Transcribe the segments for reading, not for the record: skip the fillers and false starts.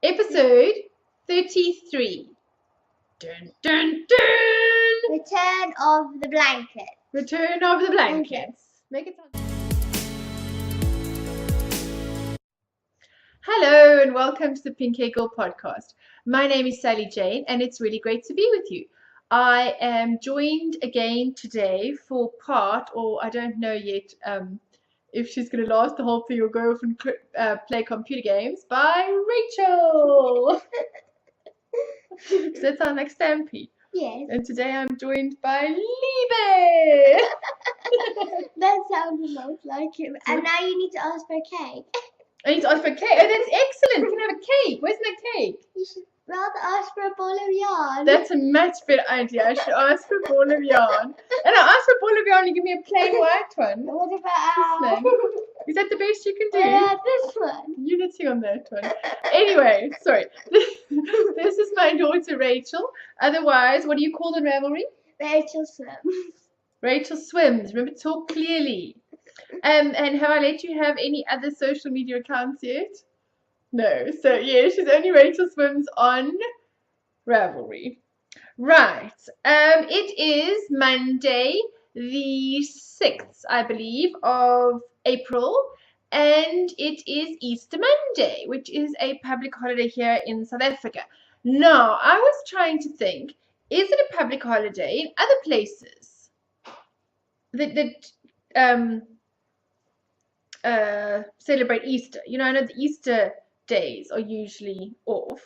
Episode 33. Dun, dun, dun. Return of the Blanket. Return of the Blankets. Make it sound. Hello and welcome to the Pink Hair Girl podcast. My name is Sally Jane and it's really great to be with you. I am joined again today for part, or I don't know yet if she's going to last the whole thing or go off and play computer games, by Rachel. Does that sound like Stampy? Yes. And today I'm joined by Liebe. That sounds most like him. And now you need to ask for a cake. I need to ask for a cake. Oh, that's excellent. Can I have a cake? Where's my cake? You should rather ask for a ball of yarn. That's a much better idea. I should ask for a ball of yarn. And I'll ask for a ball of yarn and give me a plain white one. What about Is that the best you can do? this one? You're knitting on that one. Anyway, sorry. This is my daughter Rachel. Otherwise, what do you call the Ravelry? Rachel swims. Rachel swims. Remember, talk clearly. And have I let you have any other social media accounts yet? No. So yeah, she's only Rachel Swims on Ravelry. Right. It is Monday the 6th, I believe, of April, and it is Easter Monday, which is a public holiday here in South Africa. Now, I was trying to think, is it a public holiday in other places that celebrate Easter? You know, I know the Easter days are usually off,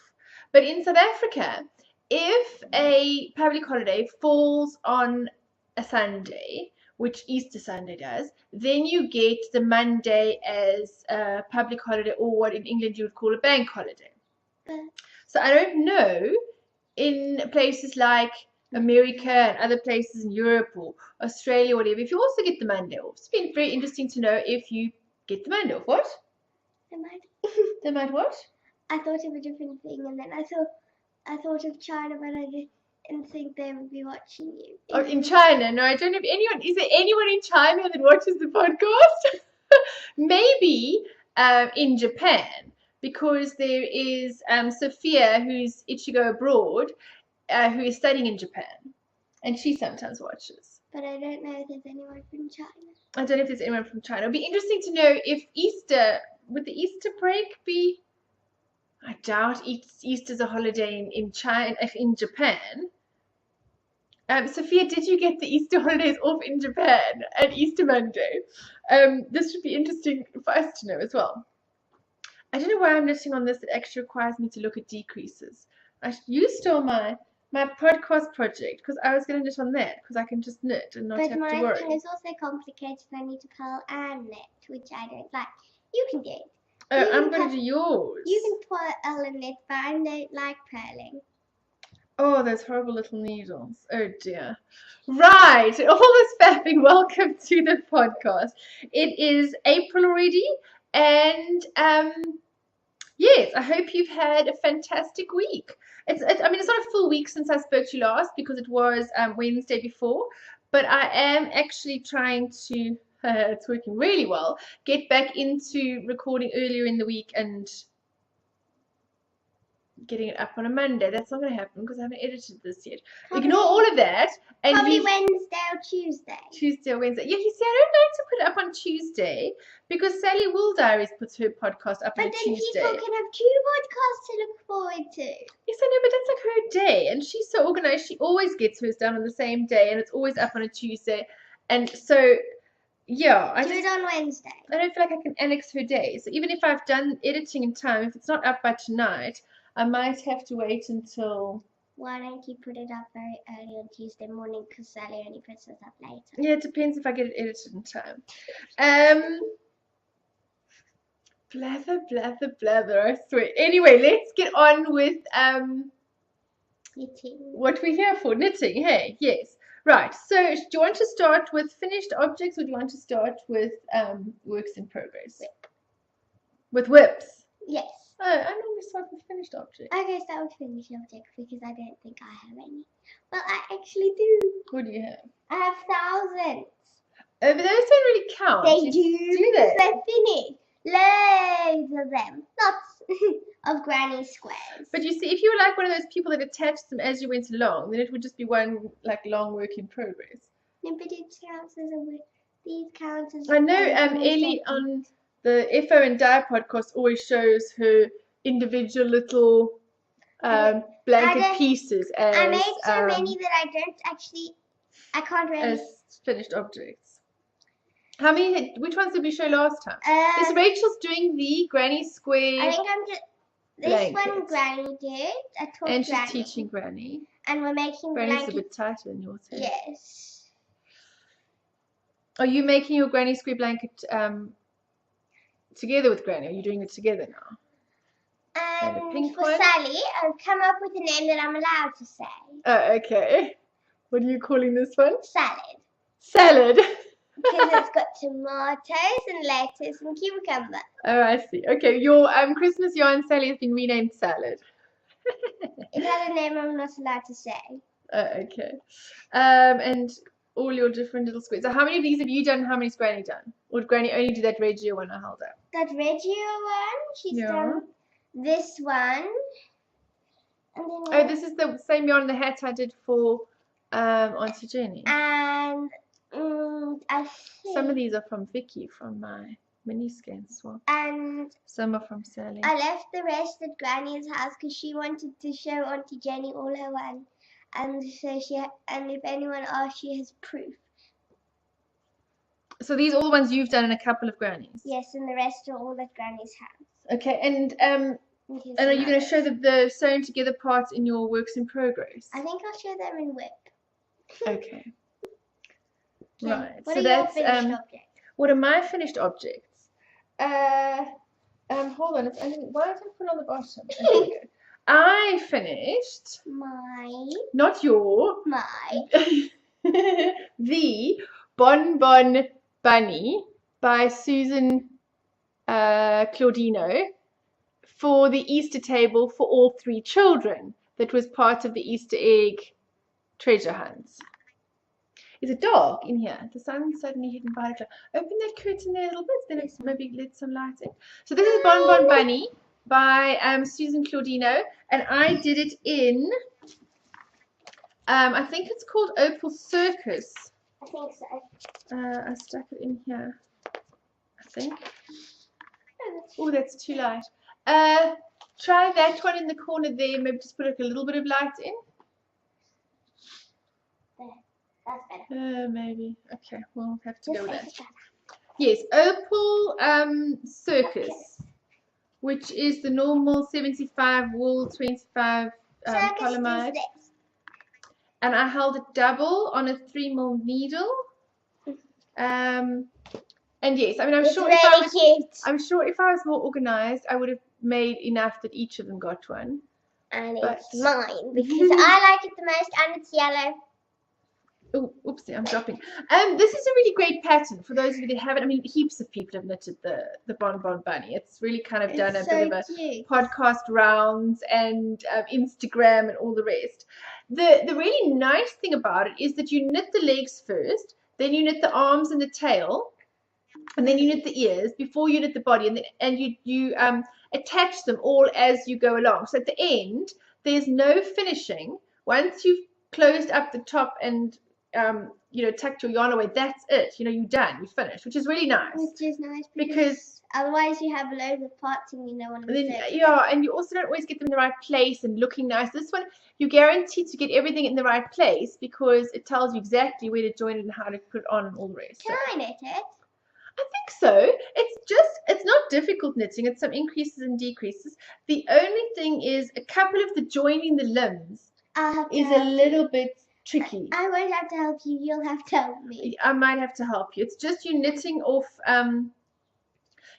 but in South Africa, if a public holiday falls on a Sunday, which Easter Sunday does, then you get the Monday as a public holiday, or what in England you would call a bank holiday. So I don't know in places like America and other places in Europe or Australia or whatever, if you also get the Monday off. It's been very interesting to know if you get the Monday off. What? They might what? I thought of a different thing, and then I thought of China, but I didn't think they would be watching you. Oh, in China? No, I don't know if anyone. Is there anyone in China that watches the podcast? Maybe in Japan, because there is Sophia, who's Ichigo abroad, who is studying in Japan, and she sometimes watches. But I don't know if there's anyone from China. I don't know if there's anyone from China. It'd be interesting to know if Easter, would the Easter break be? I doubt Easter's a holiday in China, in Japan. Sophia, did you get the Easter holidays off in Japan and Easter Monday? This would be interesting for us to know as well. I don't know why I'm knitting on this. It actually requires me to look at decreases. You stole my podcast project, because I was going to knit on that, because I can just knit and not have to worry. But my thing is also complicated. I need to purl and knit, which I don't like. You can do it. I'm going to do yours. You can purl and knit, but I don't like purling. Oh, those horrible little needles. Oh dear. Right. All this fapping. Welcome to the podcast. It is April already, and yes, I hope you've had a fantastic week. It's not a full week since I spoke to you last, because it was Wednesday before, but I am actually trying to, it's working really well, get back into recording earlier in the week and getting it up on a Monday. That's not going to happen because I haven't edited this yet. Ignore all of that. And probably Wednesday or Tuesday. Tuesday or Wednesday. Yeah, you see, I don't like to put it up on Tuesday because Sally Wool Diaries puts her podcast up on a Tuesday. But then people can have 2 podcasts to look forward to. Yes, I know, but that's like her day. And she's so organized. She always gets hers done on the same day, and it's always up on a Tuesday. And so, yeah. Do it on Wednesday. I don't feel like I can annex her day. So even if I've done editing in time, if it's not up by tonight, I might have to wait until... Why don't you put it up very early on Tuesday morning, because Sally only puts it up later. Yeah, it depends if I get it edited in time. Blather, I swear. Anyway, let's get on with knitting. What we're here for, knitting, hey? Yes. Right, so do you want to start with finished objects, or do you want to start with works in progress? Whip. With whips? Yes. Oh, I normally start with finished objects. Okay, start with finished objects, because I don't think I have any. Well, I actually do. What do you have? I have thousands. Oh, but those don't really count. They do, because they're finished. Loads of them. of granny squares. But you see, if you were like one of those people that attached them as you went along, then it would just be one like long work in progress. No, but it counts as a work. These count as. I know Ellie on the FO and Di podcast always shows her individual little blanket pieces as I made so many that I can't really. As finished objects. How many? Which ones did we show last time? This Rachel's doing the granny square. I think I'm just. This one Granny did. I taught and she's Granny. teaching Granny. And we're making Granny's blankets. a bit tighter than yours. Yes. Are you making your granny square blanket together with Granny? Are you doing it together now? And the pink for one? Sally, I've come up with a name that I'm allowed to say. Oh, okay. What are you calling this one? Salad. Salad. Because it's got tomatoes and lettuce and cucumber. Oh, I see. Okay, your Christmas yarn Sally has been renamed Salad. It had a name I'm not allowed to say. Okay. And all your different little squares. So how many of these have you done and how many's Granny done? Or did Granny only do that Reggio one I held up? That Reggio one, she's done this one. And then this is the same yarn the hat I did for Auntie Jenny. And I think some of these are from Vicky from my mini scan swap. And some are from Sally. I left the rest at Granny's house because she wanted to show Auntie Jenny all her one. And so and if anyone asks, she has proof. So these are all the ones you've done in a couple of Grannies? Yes, and the rest are all at Granny's house. Okay, and are you going to show the sewn together parts in your works in progress? I think I'll show them in WIP. Okay. Right. What so are that's your finished objects? What are my finished objects? Hold on. Why did I put it on the bottom? Okay. I finished not your the Bonbon Bunny by Susan Claudino for the Easter table for all 3 children. That was part of the Easter egg treasure hunts. There's a dog in here. The sun's suddenly hidden by the cloud. Open that curtain there a little bit, then it's maybe let some light in. So this is Bonbon Bunny by Susan Claudino, and I did it in I think it's called Opal Circus. I think so. I stuck it in here, I think. Oh, that's too light. Try that one in the corner there. Maybe just put a little bit of light in. There. That's better. Maybe. Okay, we'll have to go with that. Yes, Opal Circus, which is the normal 75 wool, 25 polyamide. And I held it double on a 3mm needle. And yes, I mean, I'm sure if I was more organized, I would have made enough that each of them got one. And it's mine because I like it the most, and it's yellow. Oh, oopsie, I'm dropping. This is a really great pattern for those of you that haven't. I mean, heaps of people have knitted the Bonbon Bunny. It's really kind of done a bit of a podcast rounds and Instagram and all the rest. The really nice thing about it is that you knit the legs first, then you knit the arms and the tail, and then you knit the ears before you knit the body, and you attach them all as you go along. So at the end, there's no finishing. Once you've closed up the top and tucked your yarn away, that's it. You're done, you're finished, which is really nice. Which is nice because otherwise you have loads of parts and and you also don't always get them in the right place and looking nice. This one, you're guaranteed to get everything in the right place because it tells you exactly where to join it and how to put it on and all the rest. Can I knit it? I think so. It's not difficult knitting. It's some increases and decreases. The only thing is a couple of the joining the limbs is a little bit tricky. I won't have to help you. You'll have to help me. I might have to help you. It's just you knitting off.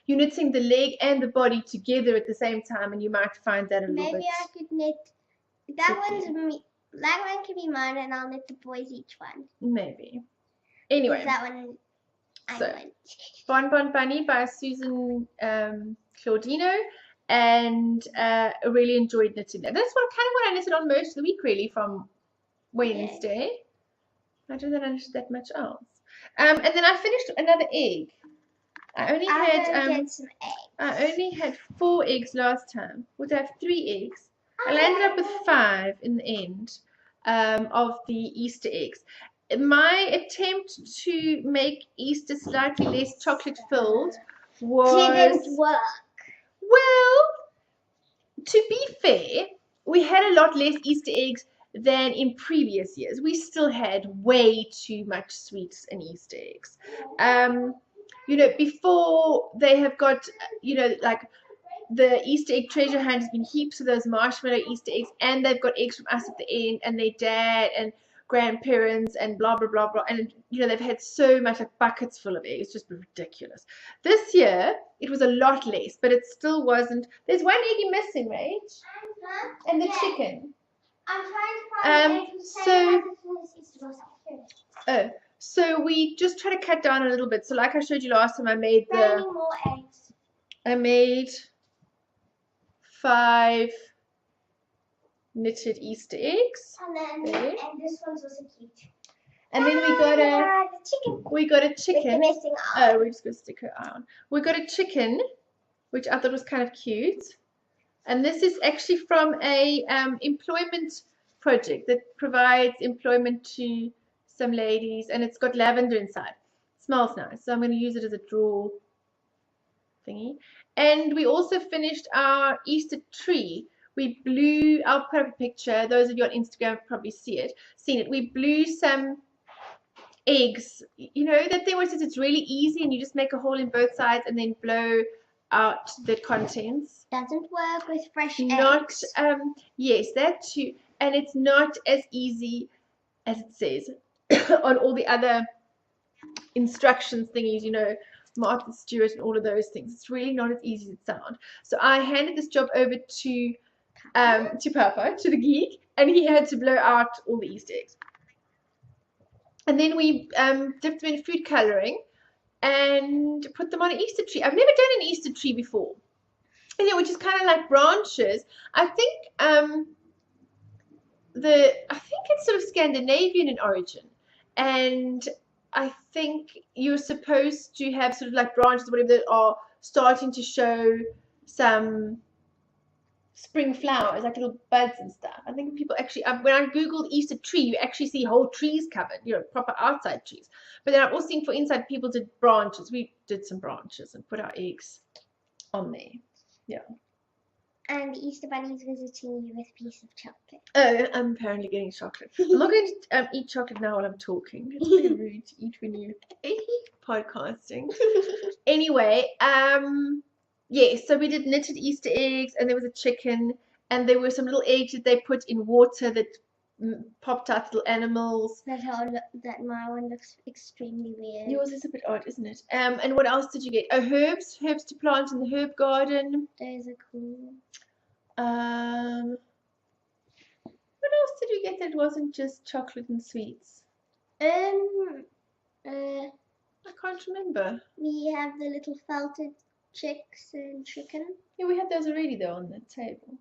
You're knitting the leg and the body together at the same time, and you might find that a little bit. Maybe I could knit that tricky. That one can be mine, and I'll knit the boys each one. Maybe. Anyway. That one. Bonbon Bunny by Susan Claudino, and I really enjoyed knitting that. That's what I knitted on most of the week, really, from Wednesday. I didn't knit that much else. And then I finished another egg. I only I'll had go get some eggs. I only had 4 eggs last time. Would I have 3 eggs? I landed up with 5 in the end of the Easter eggs. My attempt to make Easter slightly less chocolate filled Didn't work. Well, to be fair, we had a lot less Easter eggs than in previous years. We still had way too much sweets and Easter eggs. You know, before they have got, you know, like the Easter egg treasure hunt has been heaps of those marshmallow Easter eggs, and they've got eggs from us at the end, and their dad and grandparents and blah blah blah blah, and you know they've had so much, like buckets full of eggs, just ridiculous. This year it was a lot less, but it still wasn't. There's one egg missing, right? And the chicken. I'm trying to find So we just try to cut down a little bit. So like I showed you last time, I made more eggs. I made 5 knitted Easter eggs. And then and this one's also cute. And then we got a chicken. With the missing eye. Oh, we're just gonna stick her eye on. We got a chicken, which I thought was kind of cute. And this is actually from a employment project that provides employment to some ladies, and it's got lavender inside. It smells nice, so I'm going to use it as a drawer thingy. And we also finished our Easter tree. We blew, I'll put up a picture, those of you on Instagram have probably seen it. We blew some eggs, you know that thing where it says it's really easy and you just make a hole in both sides and then blow out the contents. Doesn't work with fresh eggs. Yes, that too. And it's not as easy as it says on all the other instructions thingies, you know, Martha Stewart and all of those things. It's really not as easy as it sounds. So I handed this job over to Papa, to the geek, and he had to blow out all the Easter eggs. And then we dipped them in food coloring and put them on an Easter tree. I've never done an Easter tree before. And, which is kind of like branches. I think it's sort of Scandinavian in origin, and I think you're supposed to have sort of like branches or whatever that are starting to show some spring flowers, like little buds and stuff. I think people actually, when I googled Easter tree, you actually see whole trees covered, you know, proper outside trees. But then I've also seen for inside people did branches. We did some branches and put our eggs on there. Yeah. And the Easter Bunny is visiting you with a piece of chocolate. Oh, I'm apparently getting chocolate. I'm not going to eat chocolate now while I'm talking. It's very rude to eat when you're podcasting. Anyway, yes, so we did knitted Easter eggs, and there was a chicken, and there were some little eggs that they put in water that popped out little animals. That my one looks extremely weird. Yours is a bit odd, isn't it? And what else did you get? Oh, herbs to plant in the herb garden. Those are cool. What else did we get that wasn't just chocolate and sweets? I can't remember. We have the little felted chicks and chicken. Yeah, we had those already though on the table.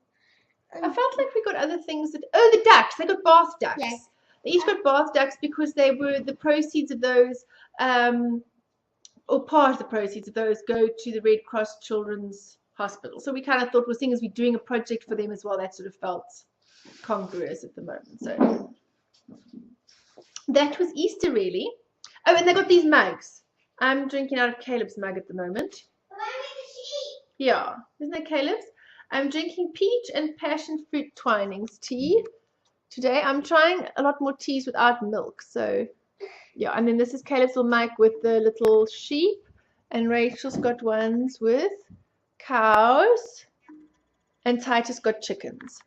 I felt like we got other things that. Oh, the ducks! They got bath ducks. Yes. They each got bath ducks because they were the proceeds of those, or part of the proceeds of those go to the Red Cross Children's Hospital. So we kind of thought, well, seeing as we're doing a project for them as well, that sort of felt congruous at the moment. So that was Easter, really. Oh, and they got these mugs. I'm drinking out of Caleb's mug at the moment. Yeah, isn't that Caleb's? I'm drinking peach and passion fruit twinings tea today. I'm trying a lot more teas without milk. So, yeah, and then this is Caleb's little mug with the little sheep. And Rachel's got ones with cows. And Titus got chickens.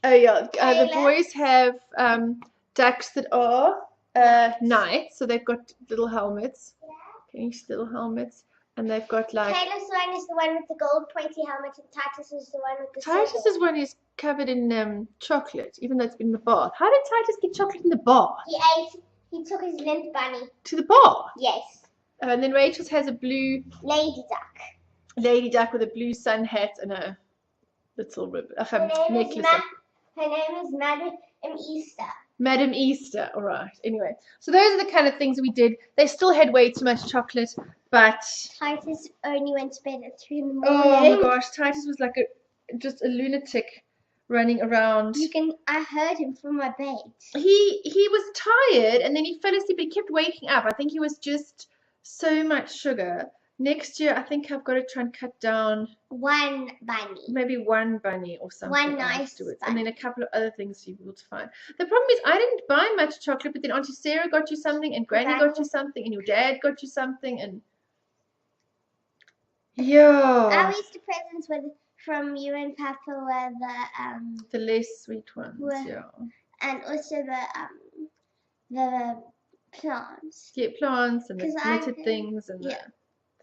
Oh, yeah, the boys have ducks that are knights. So they've got little helmets. Can you see little helmets? And they've got like. Taylor's one is the one with the gold pointy helmet, and Titus is the one with the. Titus's one is covered in chocolate, even though it's been in the bath. How did Titus get chocolate in the bath? He took his limp bunny. To the bath? Yes. And then Rachel's has a blue. Lady duck. Lady duck with a blue sun hat and a little ribbon, necklace. Her name is Madam Easter. Madam Easter. All right. Anyway, so those are the kind of things we did. They still had way too much chocolate, but Titus only went to bed at 3 in the morning. oh my gosh, Titus was like just a lunatic running around. I heard him from my bed. He was tired and then he fell asleep, but he kept waking up. I think he was just so much sugar. Next year, I think I've got to try and cut down one bunny. Maybe one bunny or something One nice afterwards. bunny. And then a couple of other things for you to find. The problem is I didn't buy much chocolate, but then Auntie Sarah got you something and Granny got you something and your dad got you something and yeah. Our Easter presents from you and Papa were the less sweet ones, yeah. And also the plants. Yeah, plants and the knitted things and the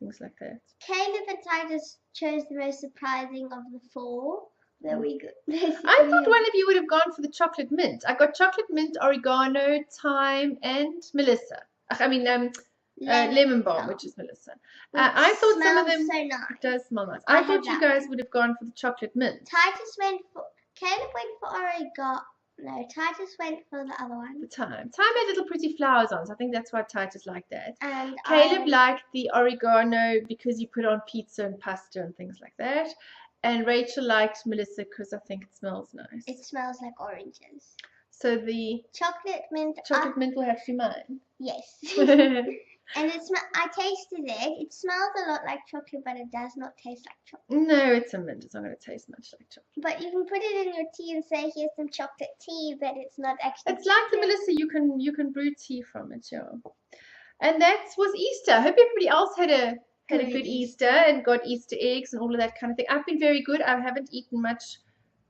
things like that. Caleb and Titus chose the most surprising of the four that we got. I thought one of you would have gone for the chocolate mint. I got chocolate mint, oregano, thyme, and Melissa. I mean, lemon balm, which is Melissa. I thought some of them. So nice. It does smell nice. I thought you guys would have gone for the chocolate mint. Caleb went for oregano. No, Titus went for the other one. The thyme. Thyme had little pretty flowers on, so I think that's why Titus liked that. And Caleb liked the oregano because you put on pizza and pasta and things like that. And Rachel liked Melissa because I think it smells nice. It smells like oranges. So the chocolate mint will have to be mine. Yes. And I tasted it. It smells a lot like chocolate, but it does not taste like chocolate. No, it's a mint. It's not going to taste much like chocolate. But you can put it in your tea and say, "Here's some chocolate tea," but it's not actually. It's like the Melissa. You can brew tea from it, yeah. And that was Easter. I hope everybody else had a good Easter and got Easter eggs and all of that kind of thing. I've been very good. I haven't eaten much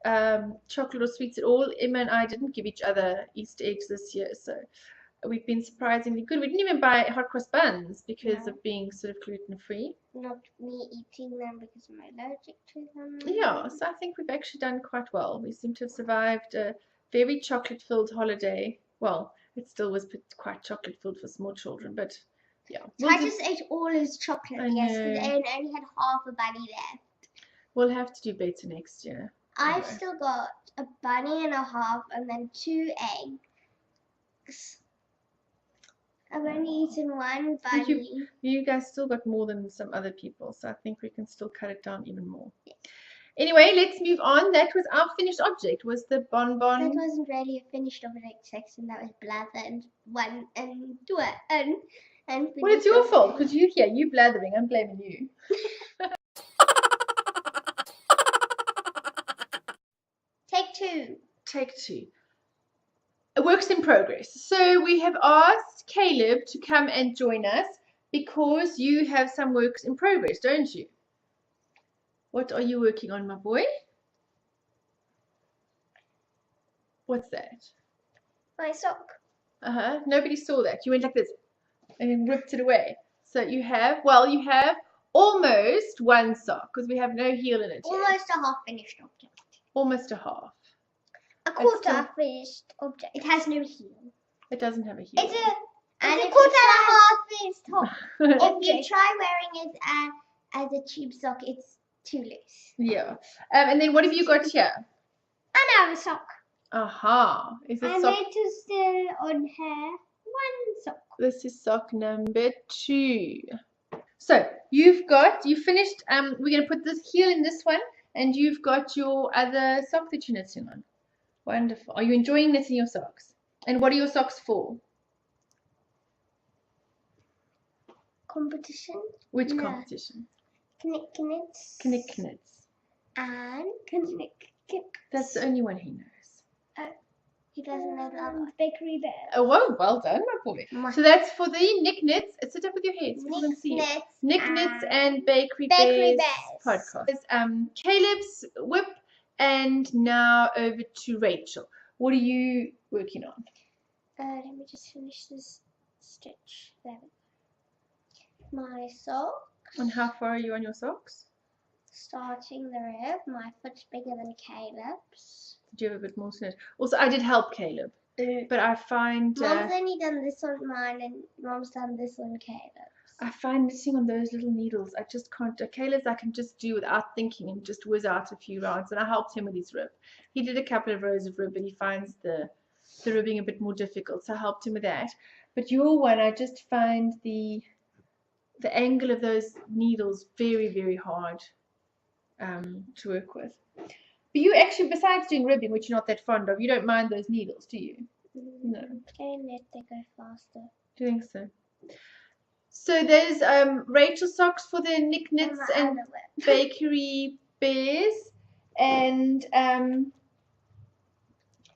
chocolate or sweets at all. Emma and I didn't give each other Easter eggs this year, so we've been surprisingly good. We didn't even buy hot cross buns because of being sort of gluten free. Not me eating them because I'm allergic to them. Yeah, so I think we've actually done quite well. We seem to have survived a very chocolate filled holiday. Well, it still was quite chocolate filled for small children, but yeah. Titus ate all his chocolate yesterday and only had half a bunny left. We'll have to do better next year. I've still got a bunny and a half and then 2 eggs. I've only eaten one bunny. You guys still got more than some other people, so I think we can still cut it down even more. Yeah. Anyway, let's move on. That was our finished object. Was the bonbon? That wasn't really a finished object section. That was blather and one and two and. Well, it's your fault because you blathering. I'm blaming you. Take two. A works in progress. So we have asked Caleb to come and join us because you have some works in progress, don't you? What are you working on, my boy? What's that? My sock. Nobody saw that. You went like this and then ripped it away. So you have almost one sock because we have no heel in it yet. Almost a half finished object. Almost a half. A quarter finished object. It has no heel. It doesn't have a heel. It's a quarter and a half finished top. If you try wearing it as a cheap sock, it's too loose. Yeah. And then what have you got here? Another sock. Aha. Is it and sock? it is still on here. One sock. This is sock number 2. So you finished. We're going to put this heel in this one, and you've got your other sock that you're knitting on. Wonderful. Are you enjoying knitting your socks? And what are your socks for? Competition. Which competition? Knick knits. Knick knits. And knick. That's the only one he knows. He doesn't know the other. Bakery bears. Oh, whoa, well done, my boy. So that's for the Knick Knits. Sit up with your head so you can see it. Knick Knits and Bakery Bears podcast. It's Caleb's whip, and now over to Rachel. What are you working on? Let me just finish this stitch. There we go. My sock. And how far are you on your socks? Starting the rib. My foot's bigger than Caleb's. Did you have a bit more to knit? Also, I did help Caleb, but I find Mom's only done this on mine, and Mom's done this on Caleb's. I find knitting on those little needles, I just can't. Caleb's I can just do without thinking and just whiz out a few rounds, and I helped him with his rib. He did a couple of rows of rib, and he finds the the ribbing a bit more difficult, so I helped him with that. But your one, I just find the angle of those needles very, very hard to work with. But you actually, besides doing ribbing, which you're not that fond of, you don't mind those needles, do you? No. Okay, let they go faster. Do you think so? So there's Rachel socks for the Nick Knits and Bakery Bears, and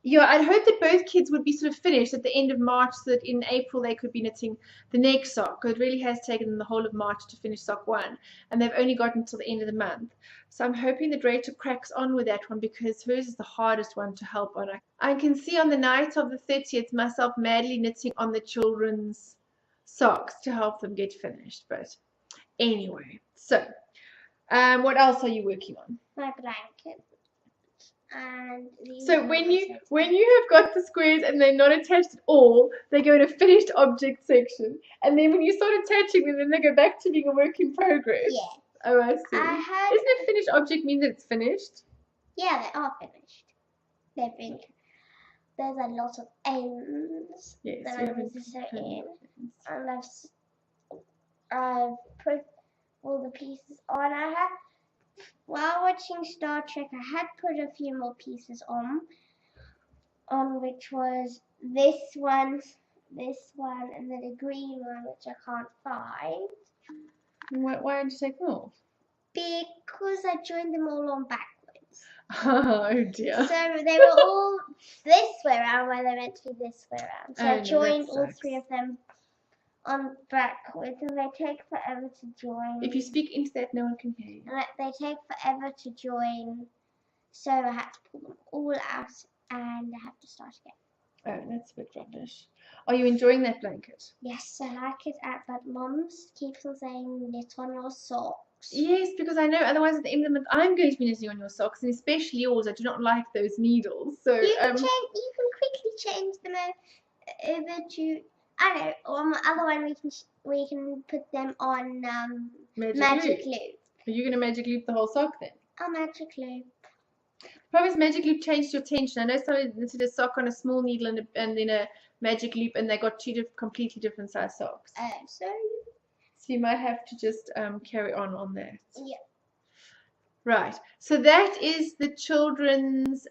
yeah, I'd hope that both kids would be sort of finished at the end of March, so that in April they could be knitting the next sock. It really has taken them the whole of March to finish sock 1, and they've only got until the end of the month. So I'm hoping that Rachel cracks on with that one, because hers is the hardest one to help on. I can see on the night of the 30th myself madly knitting on the children's socks to help them get finished. But anyway, so what else are you working on? My blanket. And so when you have got the squares and they're not attached at all, they go in a finished object section, and then when you start attaching them, then they go back to being a work in progress. Yeah. Oh, I see. Isn't it finished object mean that it's finished? Yeah, they are finished. They're finished. There's a lot of ends that I need to sew in, and I've put all the pieces on. While watching Star Trek, I had put a few more pieces on which was this one, and then a green one which I can't find. Why did you take them off? Because I joined them all on backwards. Oh dear. So they were all this way around where they're meant to be this way around. So I joined all 3 of them on backwards, and they take forever to join. If you speak into that, no one can hear you. And they take forever to join, so I had to pull them all out, and I have to start again. Oh, that's a bit rubbish. Are you enjoying that blanket? Yes, I like it, but Mum's keeps on saying knit on your socks. Yes, because I know otherwise at the end of the month I'm going to be knitting on your socks, and especially yours. I do not like those needles. So you can quickly change them over to, I don't know, on the other one we can put them on magic loop. Are you going to magic loop the whole sock then? I'll magic loop. Problem is magic loop changed your tension. I know someone knitted a sock on a small needle and then a magic loop, and they got 2 completely different size socks. So you might have to just carry on that. Yeah. Right. So that is the children's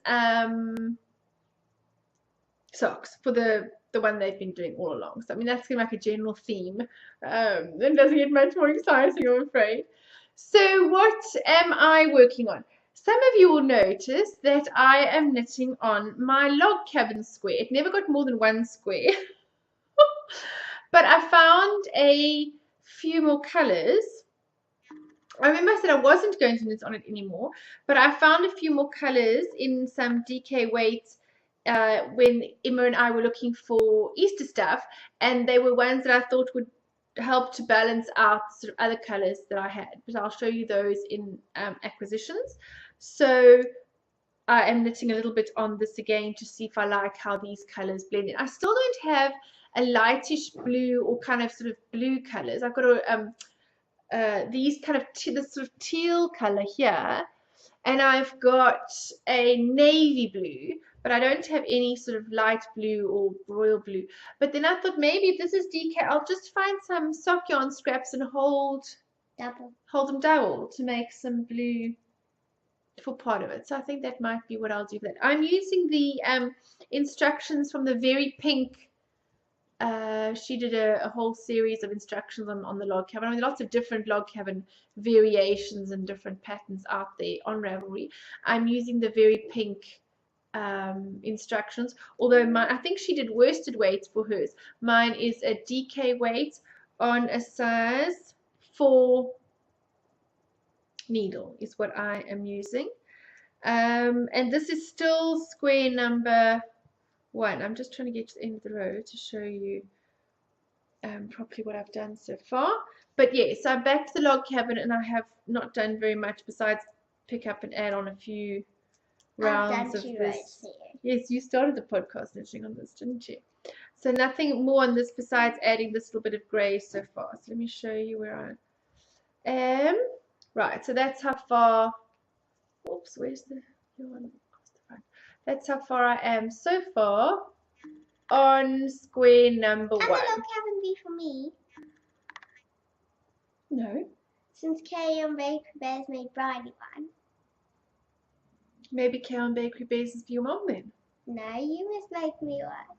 socks for the one they've been doing all along. So I mean that's like a general theme. It doesn't get much more exciting, I'm afraid. So what am I working on? Some of you will notice that I am knitting on my log cabin square. It never got more than 1 square. But I found a few more colours. I remember I said I wasn't going to knit on it anymore, but I found a few more colours in some DK weights when Emma and I were looking for Easter stuff, and they were ones that I thought would help to balance out sort of other colours that I had. But I'll show you those in acquisitions. So I am knitting a little bit on this again to see if I like how these colours blend in. I still don't have a lightish blue or kind of sort of blue colours. I've got these kind of this sort of teal colour here, and I've got a navy blue, but I don't have any sort of light blue or royal blue. But then I thought maybe if this is DK, I'll just find some sock yarn scraps and hold them double to make some blue for part of it. So I think that might be what I'll do for that. I'm using the instructions from the Very Pink. She did a whole series of instructions on the log cabin. I mean, lots of different log cabin variations and different patterns out there on Ravelry. I'm using the Very Pink instructions, although I think she did worsted weights for hers. Mine is a DK weight on a size 4 needle is what I am using, and this is still square number 1. I'm just trying to get to the end of the row to show you properly what I've done so far. But yes, I'm back to the log cabin, and I have not done very much besides pick up and add on a few rounds of this. Yes, you started the podcast knitting on this, didn't you? So nothing more on this besides adding this little bit of grey so far. So let me show you where I am. Right, so that's how far. Oops, where's the one? That's how far I am so far on square number Can 1. the log cabin be for me? No. Since Kay and Bakery Bears made Bridie one. Maybe Kale and Bakery Bears is for your mom then. No, you must make me one.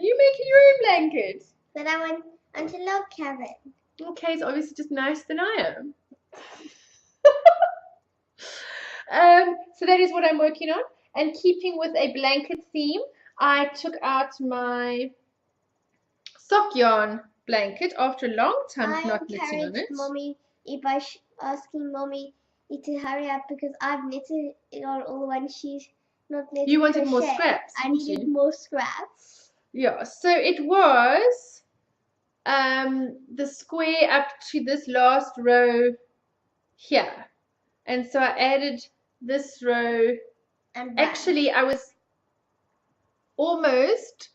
You're making your own blanket. But I want a log cabin. Okay, it's obviously just nicer than I am. So that is what I'm working on. And keeping with a blanket theme, I took out my sock yarn blanket after a long time of not knitting on it. Mommy, by asking Mommy to hurry up because I've knitted it on all the ones she's not knitted. You wanted more scraps. I needed more scraps. Yeah, so it was the square up to this last row here. And so I added this row. And actually, I was almost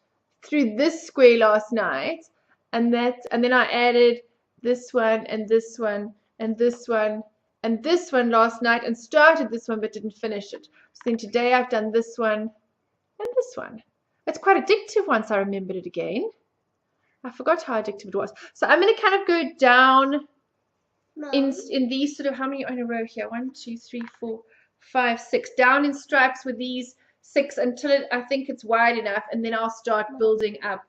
through this square last night, and then I added this one and this one and this one and this one last night, and started this one but didn't finish it. So then today I've done this one and this one. It's quite addictive once I remembered it again. I forgot how addictive it was. So I'm going to kind of go down in these sort of, how many in a row here? 1, 2, 3, 4, 5, 6. Down in stripes with these 6 until I think it's wide enough, and then I'll start building up.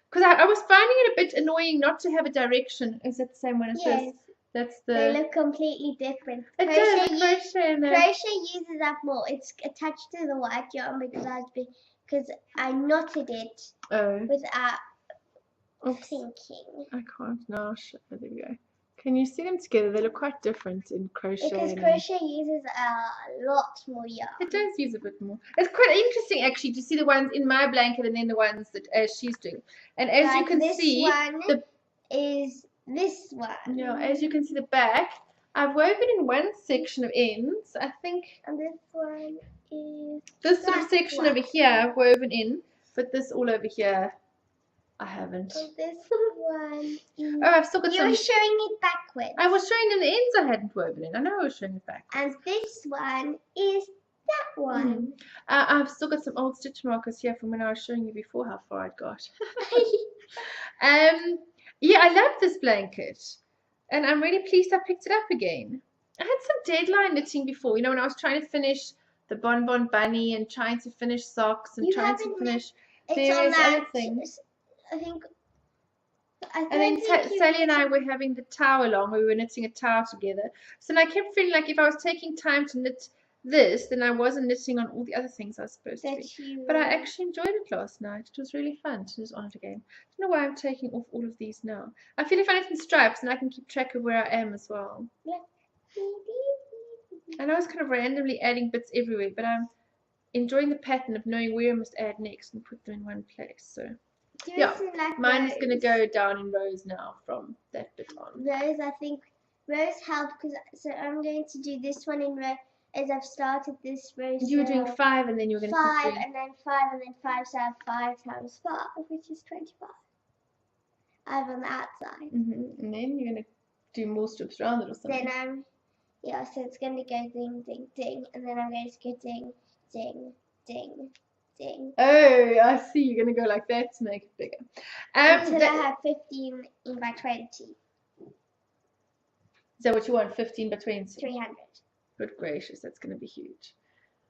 Because I was finding it a bit annoying not to have a direction. Is that the same one as this? That's the. They look completely different. It does. Crochet uses up more. It's attached to the white yarn because I knotted it without thinking. I can't now. There we go. Can you see them together? They look quite different in crochet. Because crochet uses a lot more yarn. It does use a bit more. It's quite interesting actually to see the ones in my blanket and then the ones that she's doing. And as you can see, one is this one. Yeah, as you can see the back, I've woven in one section of ends, I think. And this one is this sort of section over here I've woven in, but this all over here I haven't. And this one is... Oh, I've still got some. You were showing it backwards. I was showing in the ends I hadn't woven in. I know I was showing it backwards. And this one is that one. I've still got some old stitch markers here from when I was showing you before how far I'd got. Yeah, I love this blanket. And I'm really pleased I picked it up again. I had some deadline knitting before, you know, when I was trying to finish the Bonbon Bunny and trying to finish socks and trying to finish various other things. I think and then Sally and I were having the tower along. We were knitting a tower together. So then I kept feeling like if I was taking time to knit this, then I wasn't knitting on all the other things I was supposed to be. But I actually enjoyed it last night. It was really fun to knit on it again. I don't know why I'm taking off all of these now. I feel if I knit in stripes, and I can keep track of where I am as well. And I was kind of randomly adding bits everywhere, but I'm enjoying the pattern of knowing where I must add next and put them in one place. So yeah, mine is going to go down in rows now from that bit on. Rows, I think rows help because so I'm going to do this one in row as I've started this row. You were doing 5 and then you were going to do 5 and then 5 and then 5, so I have 5 times 5, which is 25. I have on the outside. And then you're going to do more strips around it or something. Then yeah, so it's going to go ding, ding, ding, and then I'm going to go ding, ding, ding, ding. Oh, I see. You're going to go like that to make it bigger. Until I have 15 by 20. Is that what you want? 15 by 20? 300. Good gracious, that's going to be huge.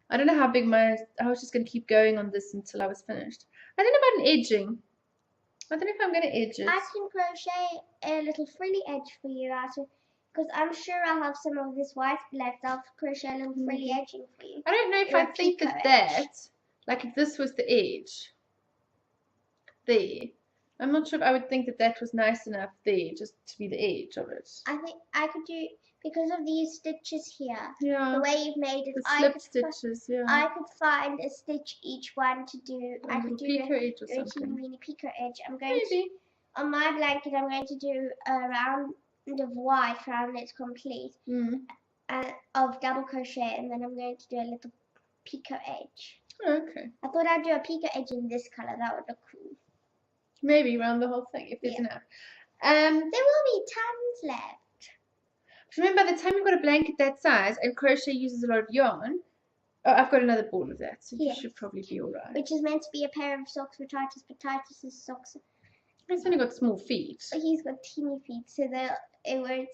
I don't know how big I was just going to keep going on this until I was finished. I don't know about an edging. I don't know if I'm going to edge it. I can crochet a little frilly edge for you because I'm sure I'll have some of this white left. I'll crochet a little frilly edging for you. I don't know if I think that, like if this was the edge, there. I'm not sure if I would think that was nice enough there, just to be the edge of it. I think I could do, because of these stitches here, the way you've made it, the slip stitches, I could find a stitch each one to do. I could do a edge or something. Mini pico edge. I'm going to, on my blanket, I'm going to do a round of white round it's complete of double crochet, and then I'm going to do a little pico edge. Okay. I thought I'd do a pico edge in this color. That would look cool. Maybe around the whole thing if there's enough. There will be tons left. Remember, by the time you've got a blanket that size and crochet uses a lot of yarn, Oh, I've got another ball of that, so yes. you should probably be all right. Which is meant to be a pair of socks for Titus, but Titus's socks. He's only got small feet. He's got teeny feet, so they won't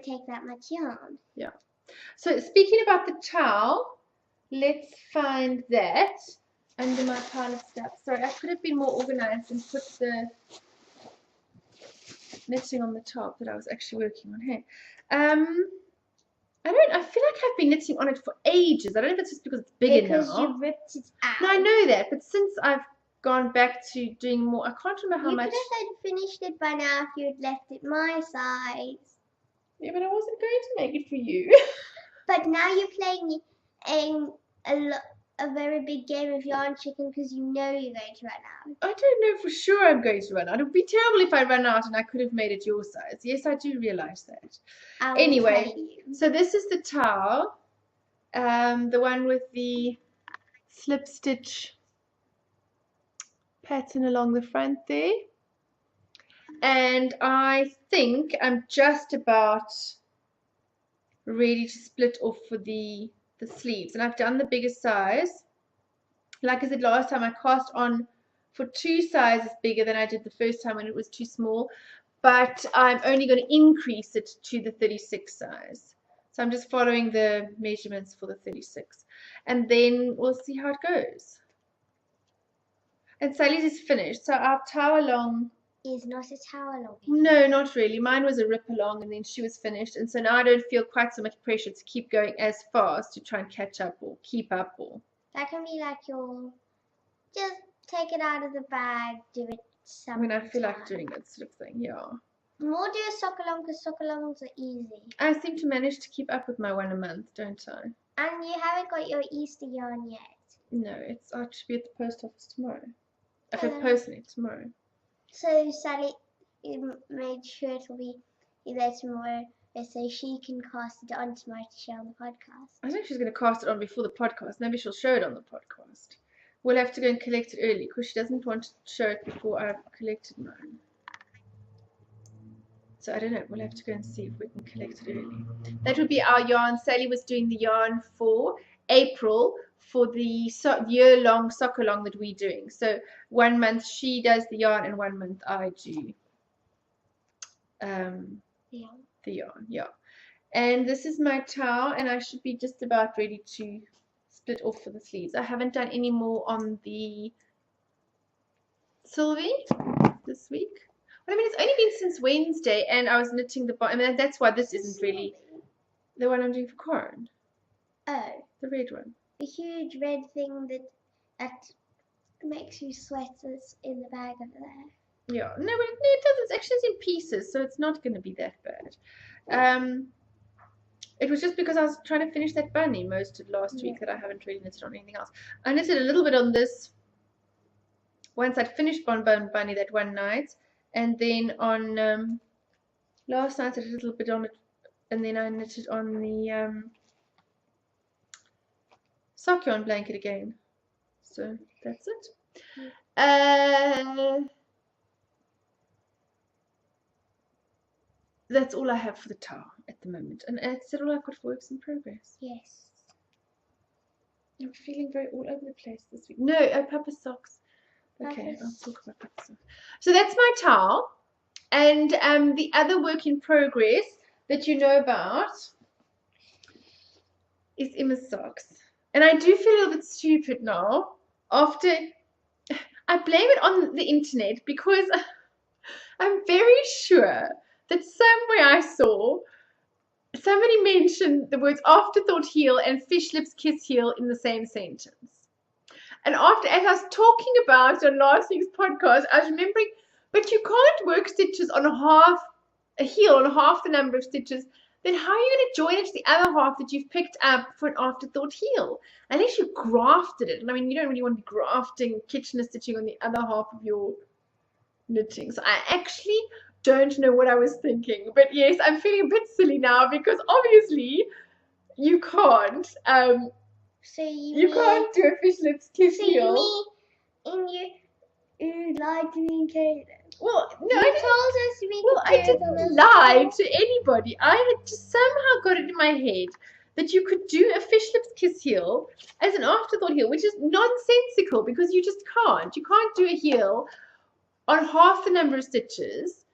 take that much yarn. Yeah. So speaking about the towel, let's find that under my pile of stuff. Sorry, I could have been more organized and put the knitting on the top that I was actually working on here. I feel like I've been knitting on it for ages. I don't know if it's just because it's bigger now. Because you ripped it out. No, I know that, but since I've gone back to doing more, I can't remember how much. You could have finished it by now if you had left it my size. Yeah, but I wasn't going to make it for you. But now you're playing a very big game of yarn chicken because you know you're going to run out. I don't know for sure I'm going to run out. It would be terrible if I ran out and I could have made it your size. Yes, I do realize that. Anyway, so this is the towel. The one with the slip stitch pattern along the front there. And I think I'm just about ready to split off for the sleeves, and I've done the biggest size. Like I said last time, I cast on for 2 sizes bigger than I did the first time when it was too small, but I'm only going to increase it to the 36 size. So I'm just following the measurements for the 36, and then we'll see how it goes. And Sally's is finished, so our towel along is not a towel along. No, not really. Mine was a rip along, and then she was finished, and so now I don't feel quite so much pressure to keep going as fast to try and catch up or keep up. Or that can be like your just take it out of the bag, do it some. When I feel like doing that sort of thing, yeah. More do a sock along because sock alongs are easy. I seem to manage to keep up with my one a month, don't I? And you haven't got your Easter yarn yet. No, I should be at the post office tomorrow. Personally tomorrow. So Sally made sure it will be there tomorrow, so she can cast it on tomorrow to share on the podcast. I think she's going to cast it on before the podcast. Maybe she'll show it on the podcast. We'll have to go and collect it early because she doesn't want to show it before I've collected mine. So I don't know. We'll have to go and see if we can collect it early. That would be our yarn. Sally was doing the yarn for April for the year-long sock along that we're doing. So 1 month she does the yarn and 1 month I do the yarn. Yeah. And this is my towel, and I should be just about ready to split off for the sleeves. I haven't done any more on the Sylvie this week. Well, I mean, it's only been since Wednesday, and I was knitting the bottom. I mean, that's why this isn't really the one I'm doing for Corin. Oh. The red one. The huge red thing that makes you sweat is in the bag over there. Yeah. No, but it doesn't. It's actually in pieces, so it's not going to be that bad. It was just because I was trying to finish that bunny most of last week that I haven't really knitted on anything else. I knitted a little bit on this once I'd finished Bonbon Bunny that one night, and then on last night I did a little bit on it, and then I knitted on the sock yarn blanket again. So that's it. That's all I have for the towel at the moment, and that's all I've got for works in progress. Yes. I'm feeling very all over the place this week. No, Papa socks. Okay, I'll talk about Papa socks. So that's my towel, and the other work in progress that you know about is Emma's socks. And I do feel a little bit stupid now. After I blame it on the internet because I'm very sure that somewhere I saw somebody mentioned the words afterthought heel and fish lips kiss heel in the same sentence. And as I was talking about it on last week's podcast, I was remembering, but you can't work stitches on a heel on half the number of stitches. Then how are you going to join it to the other half that you've picked up for an afterthought heel? Unless you grafted it. And I mean, you don't really want to be grafting Kitchener stitching on the other half of your knitting. So I actually don't know what I was thinking. But yes, I'm feeling a bit silly now because obviously you can't. You can't do a fish lips kiss heel. You lied to me and Kayla. Well, no, I didn't lie to anybody. I had just somehow got it in my head that you could do a fish lips kiss heel as an afterthought heel, which is nonsensical because you just can't. You can't do a heel on half the number of stitches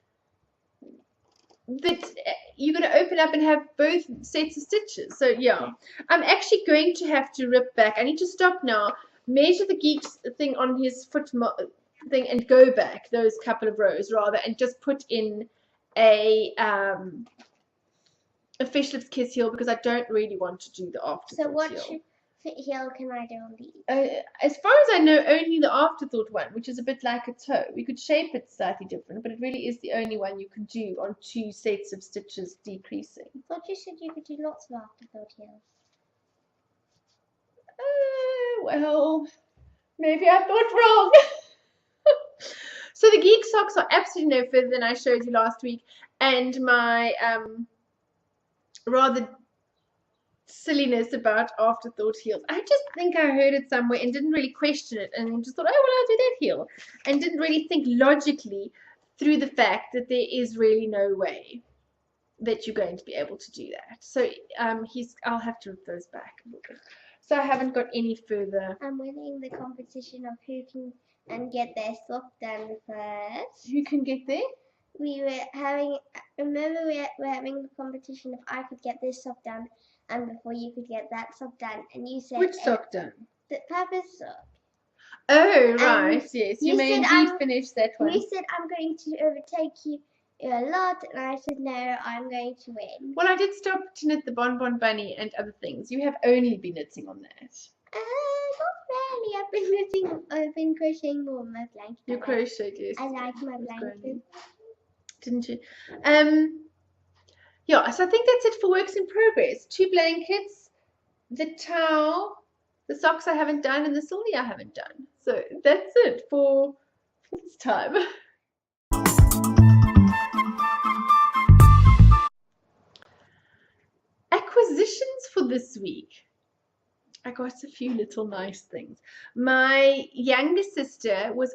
that you're going to open up and have both sets of stitches. So yeah, I'm actually going to have to rip back. I need to stop now, measure the Geek's thing on his foot thing and go back those couple of rows rather, and just put in a fish lips kiss heel because I don't really want to do the afterthought So what heel. heel can I do on these? As far as I know, only the afterthought one, which is a bit like a toe. We could shape it slightly different, but it really is the only one you can do on 2 sets of stitches decreasing. I thought you said you could do lots of afterthought heels. Well, maybe I thought wrong. So the Geek socks are absolutely no further than I showed you last week, and my rather silliness about afterthought heels. I just think I heard it somewhere and didn't really question it, and just thought, oh well, I'll do that heel, and didn't really think logically through the fact that there is really no way that you're going to be able to do that. So I'll have to rip those back a little bit. So I haven't got any further. I'm winning the competition of who can get their sock done first. Who can get there? We were having, remember we were having the competition if I could get this sock done and before you could get that sock done, and you said which sock done? The Papa's sock. Oh right, yes. You may indeed finish that one. You said I'm going to overtake you a lot, and I said no, I'm going to win. Well, I did stop to knit the Bonbon Bunny and other things. You have only been knitting on that. Not really. I've been crocheting more on my blanket. You crocheted, yes. I like my blanket. Didn't you? Yeah, so I think that's it for works in progress. 2 blankets, the towel, the socks I haven't done, and the soli I haven't done. So that's it for this time. Acquisitions for this week. I got a few little nice things. My younger sister was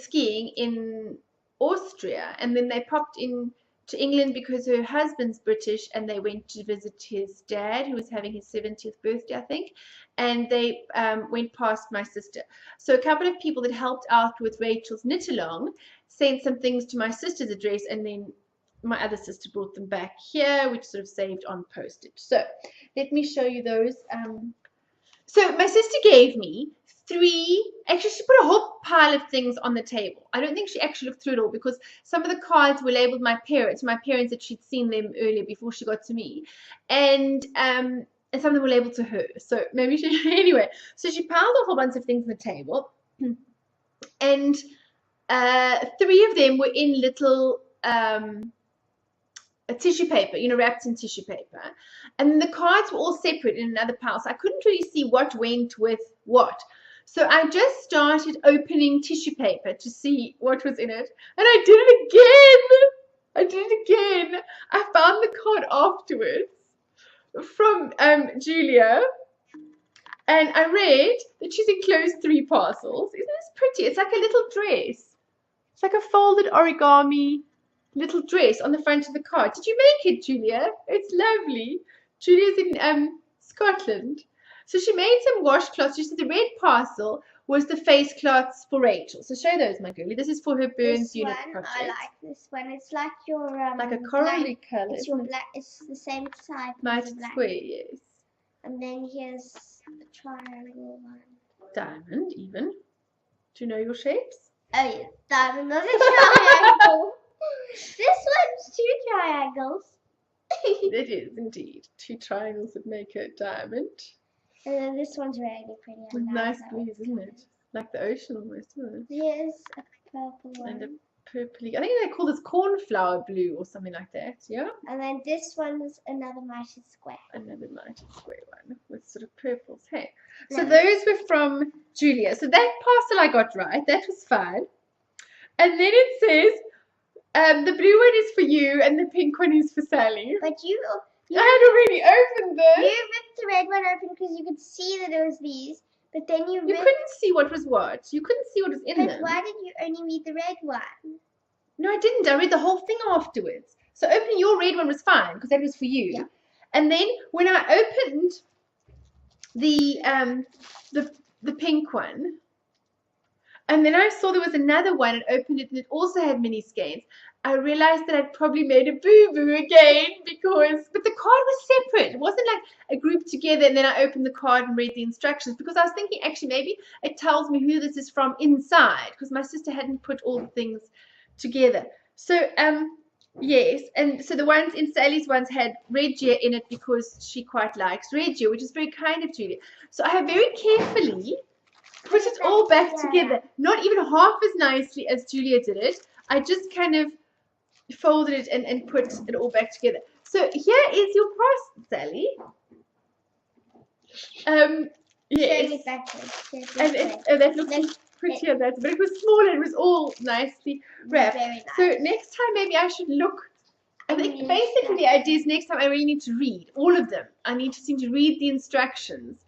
skiing in Austria, and then they popped in to England because her husband's British, and they went to visit his dad who was having his 70th birthday, I think, and they went past my sister. So a couple of people that helped out with Rachel's knit along sent some things to my sister's address, and then my other sister brought them back here, which sort of saved on postage. So let me show you those. So my sister gave me 3, actually she put a whole pile of things on the table. I don't think she actually looked through it all because some of the cards were labeled my parents that she'd seen them earlier before she got to me. And some of them were labeled to her. So maybe she, anyway, so she piled a whole bunch of things on the table. And 3 of them were in little a tissue paper, wrapped in tissue paper, and the cards were all separate in another pile, so I couldn't really see what went with what. So I just started opening tissue paper to see what was in it, and I did it again. I found the card afterwards from Julia, and I read that she's enclosed 3 parcels. Isn't this pretty? It's like a little dress. It's like a folded origami little dress on the front of the card. Did you make it, Julia? It's lovely. Julia's in Scotland. So she made some washcloths. She said the red parcel was the face cloths for Rachel. So show those, my girlie. This is for her Burns unit project. I like this one. It's like your like a corally colour. It's your black. It's the same type. Mighty square, yes. And then here's the triangle one. Diamond, even. Do you know your shapes? Oh yeah, diamond, not a triangle. This one's 2 triangles. It is indeed 2 triangles that make a diamond. And then this one's really pretty. With nice blues, isn't it? Like the ocean almost, isn't it? Here's a purple one. And a purpley. I think they call this cornflower blue or something like that, yeah? And then this one's another mighty square. Another mighty square one with sort of purples. Hey. So those were from Julia. So that parcel I got right. That was fine. And then it says, the blue one is for you and the pink one is for Sally. But I had already opened this. You ripped the red one open because you could see that it was these. But then you couldn't see what was what. You couldn't see what was in them. But why did you only read the red one? No, I didn't. I read the whole thing afterwards. So opening your red one was fine because that was for you. Yeah. And then when I opened the pink one, and then I saw there was another one and opened it and it also had mini skeins. I realized that I'd probably made a boo-boo again but the card was separate. It wasn't like a group together and then I opened the card and read the instructions, because I was thinking actually maybe it tells me who this is from inside, because my sister hadn't put all the things together. So yes, and so the ones in Sally's ones had Regia in it because she quite likes Regia, which is very kind of Julia. So I have very carefully put it all back together, not even half as nicely as Julia did it. I just kind of folded it and put it all back together. So here is your parcel, Sally. Yes. And that looks prettier, but it was smaller. It was all nicely wrapped. Nice. So next time maybe I should look. I think basically the idea is next time I really need to read all of them. I need to seem to read the instructions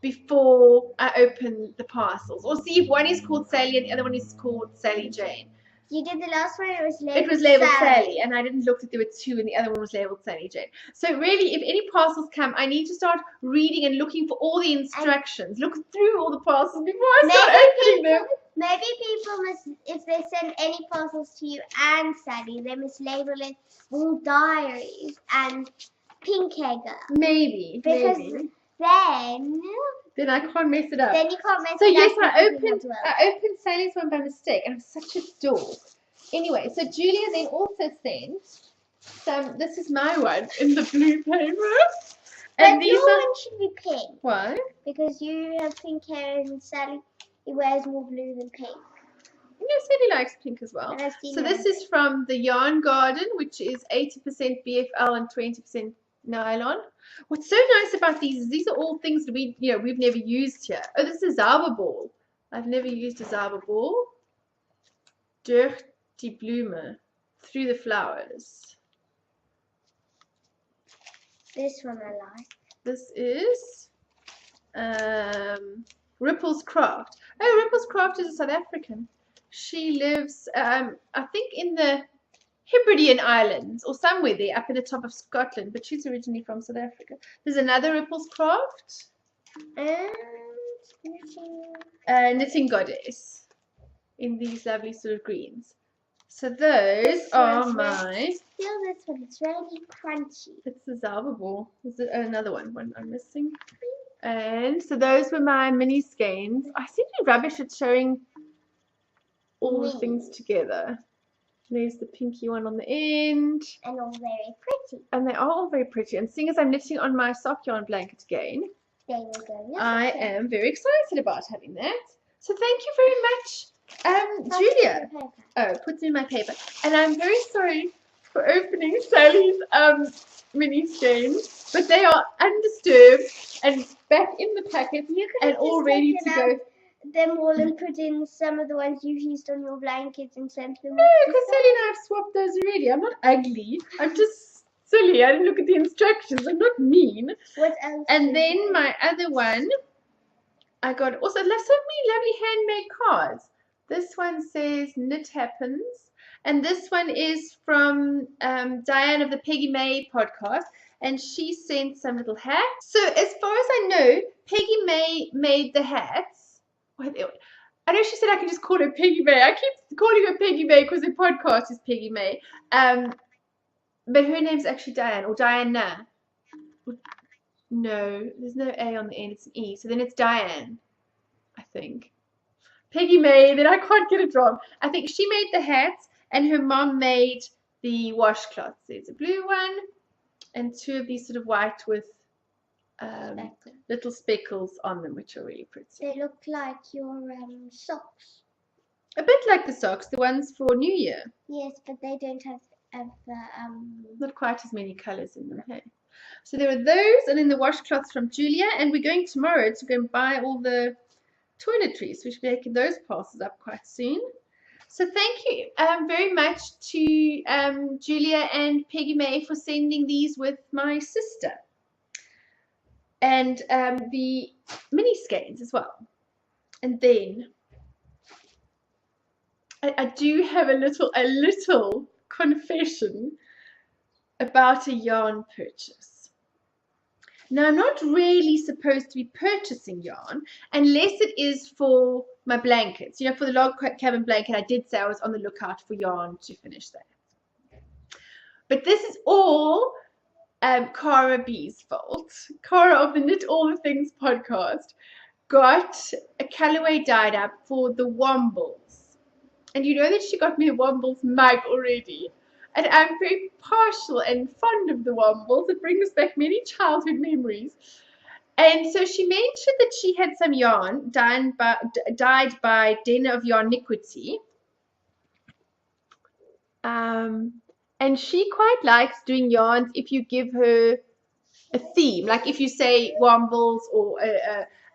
before I open the parcels, or see if one is called Sally and the other one is called Sally Jane. You did the last one, it was labeled Sally, and I didn't look that there were two and the other one was labeled Sally Jane. So really, if any parcels come, I need to start reading and looking for all the instructions. Look through all the parcels before I start opening them. Maybe people must, if they send any parcels to you and Sally, they must label it all diaries and pink egger. Maybe. Then I can't mess it up. Then you can't mess it up. So yes, I opened Sally's one by mistake, and I'm such a dork. Anyway, so Julia then also sent some. This is my one in the blue paper. And but your one should be pink. Why? Because you have pink hair and Sally wears more blue than pink. Yes, Sally likes pink as well. So this is from the Yarn Garden, which is 80% BFL and 20% nylon. What's so nice about these are all things that we've never used here. Oh, this is a Zauber ball. I've never used a Zauber ball. Durch die Blume, through the flowers. This one I like. This is Ripple's Craft. Oh, Ripple's Craft is a South African. She lives, I think, in the Hebridean Islands or somewhere there up in the top of Scotland, but she's originally from South Africa. There's another Ripple's Craft. And Knitting Goddess in these lovely sort of greens. So those are my. Feel this one, it's really crunchy. It's the Zauber ball. Is it another one I'm missing? And so those were my mini skeins. I seem to be rubbish at showing all the things together. There's the pinky one on the end. And all very pretty. And they are all very pretty. And seeing as I'm knitting on my sock yarn blanket again, I am very excited about having that. So thank you very much, Julia. Oh, puts in my paper. And I'm very sorry for opening Sally's mini skeins, but they are undisturbed and back in the packet and all ready to go. Them all and put in some of the ones you've used on your blankets and sent them. No, because Sally and I have swapped those already. I'm not ugly. I'm just silly. I didn't look at the instructions. I'm not mean. What else? And then my other one, I got also so many lovely handmade cards. This one says Knit Happens. And this one is from Diane of the Peggy May podcast. And she sent some little hats. So as far as I know, Peggy May made the hats. I know she said I could just call her Peggy May. I keep calling her Peggy May because her podcast is Peggy May. But her name's actually Diane or Diana. No, there's no A on the end. It's an E. So then it's Diane, I think. Peggy May. Then I can't get it wrong. I think she made the hats and her mom made the washcloths. There's a blue one and two of these sort of white with little speckles on them, which are really pretty. They look like your socks. A bit like the socks, the ones for New Year. Yes, but they don't have the not quite as many colours in them. Hey. So there are those, and then the washcloths from Julia, and we're going tomorrow to go and buy all the toiletries. We should be making those parcels up quite soon. So thank you very much to Julia and Peggy May for sending these with my sister. And the mini skeins as well. And then I do have a little confession about a yarn purchase. Now, I'm not really supposed to be purchasing yarn unless it is for my blankets. You know, for the log cabin blanket, I did say I was on the lookout for yarn to finish that. But this is all Cara B's fault. Cara of the Knit All the Things podcast got a Callaway dyed up for the Wombles. And you know that she got me a Wombles mug already. And I'm very partial and fond of the Wombles. It brings back many childhood memories. And so she mentioned that she had some yarn dyed by Den of Yarniquity. And she quite likes doing yarns if you give her a theme. Like if you say Wombles or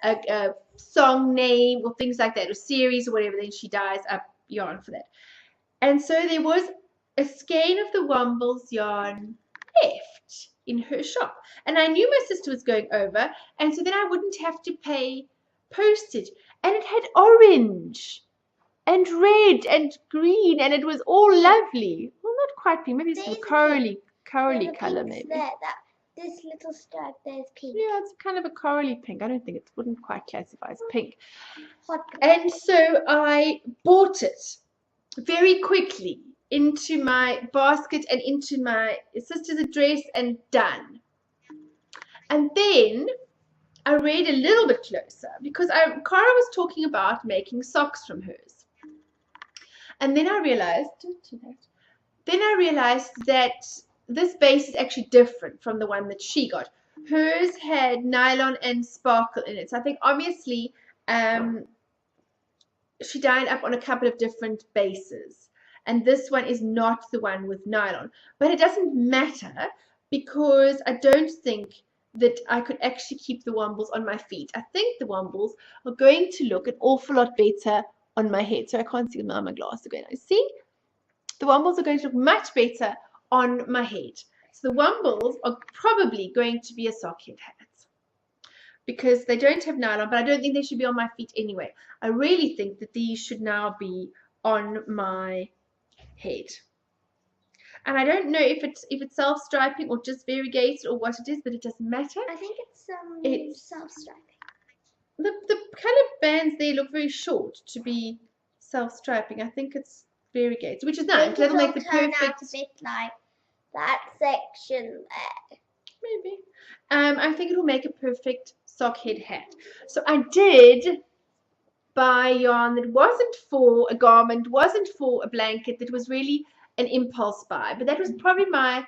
a song name or things like that, or series or whatever, then she dyes up yarn for that. And so there was a skein of the Wombles yarn left in her shop. And I knew my sister was going over, and so then I wouldn't have to pay postage. And it had orange and red and green, and it was all lovely. Well, not quite pink, maybe it's a corally colour maybe. This little stripe there is pink. Yeah, it's kind of a corally pink. I don't think it wouldn't quite classify as pink. And so I bought it very quickly into my basket and into my sister's address and done. And then I read a little bit closer because Cara was talking about making socks from hers. And then I realized that this base is actually different from the one that she got. Hers had nylon and sparkle in it. So I think obviously she dyed up on a couple of different bases. And this one is not the one with nylon. But it doesn't matter because I don't think that I could actually keep the Wombles on my feet. I think the Wombles are going to look an awful lot better on my head. So I can't see them on my glass again. See? The Wombles are going to look much better on my head. So the Wombles are probably going to be a sock head hat because they don't have nylon, but I don't think they should be on my feet anyway. I really think that these should now be on my head. And I don't know if it's self-striping or just variegated or what it is, but it doesn't matter. I think it's self-striping. The colour bands there look very short to be self-striping. I think it's variegated, which is nice. That'll make the perfect. Out a bit like that section there. Maybe. I think it will make a perfect sock head hat. So I did buy yarn that wasn't for a garment, wasn't for a blanket, that was really an impulse buy. But that was probably my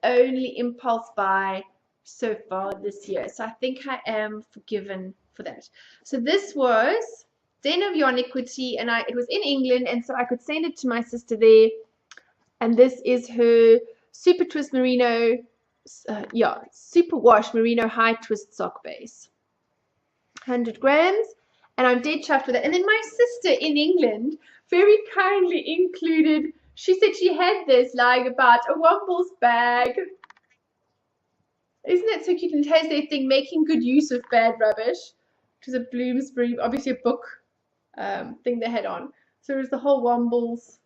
only impulse buy so far this year. So I think I am forgiven for that. So this was Den of Yarniquity, and it was in England, and so I could send it to my sister there. And this is her Super Twist Merino, Super Wash Merino High Twist Sock Base. 100 grams, and I'm dead chuffed with it. And then my sister in England very kindly included, she said she had this lying about, a Wombles bag. Isn't that so cute? And it has their thing, making good use of bad rubbish, which is a Bloomsbury, obviously a book thing they had on. So it was the whole Wombles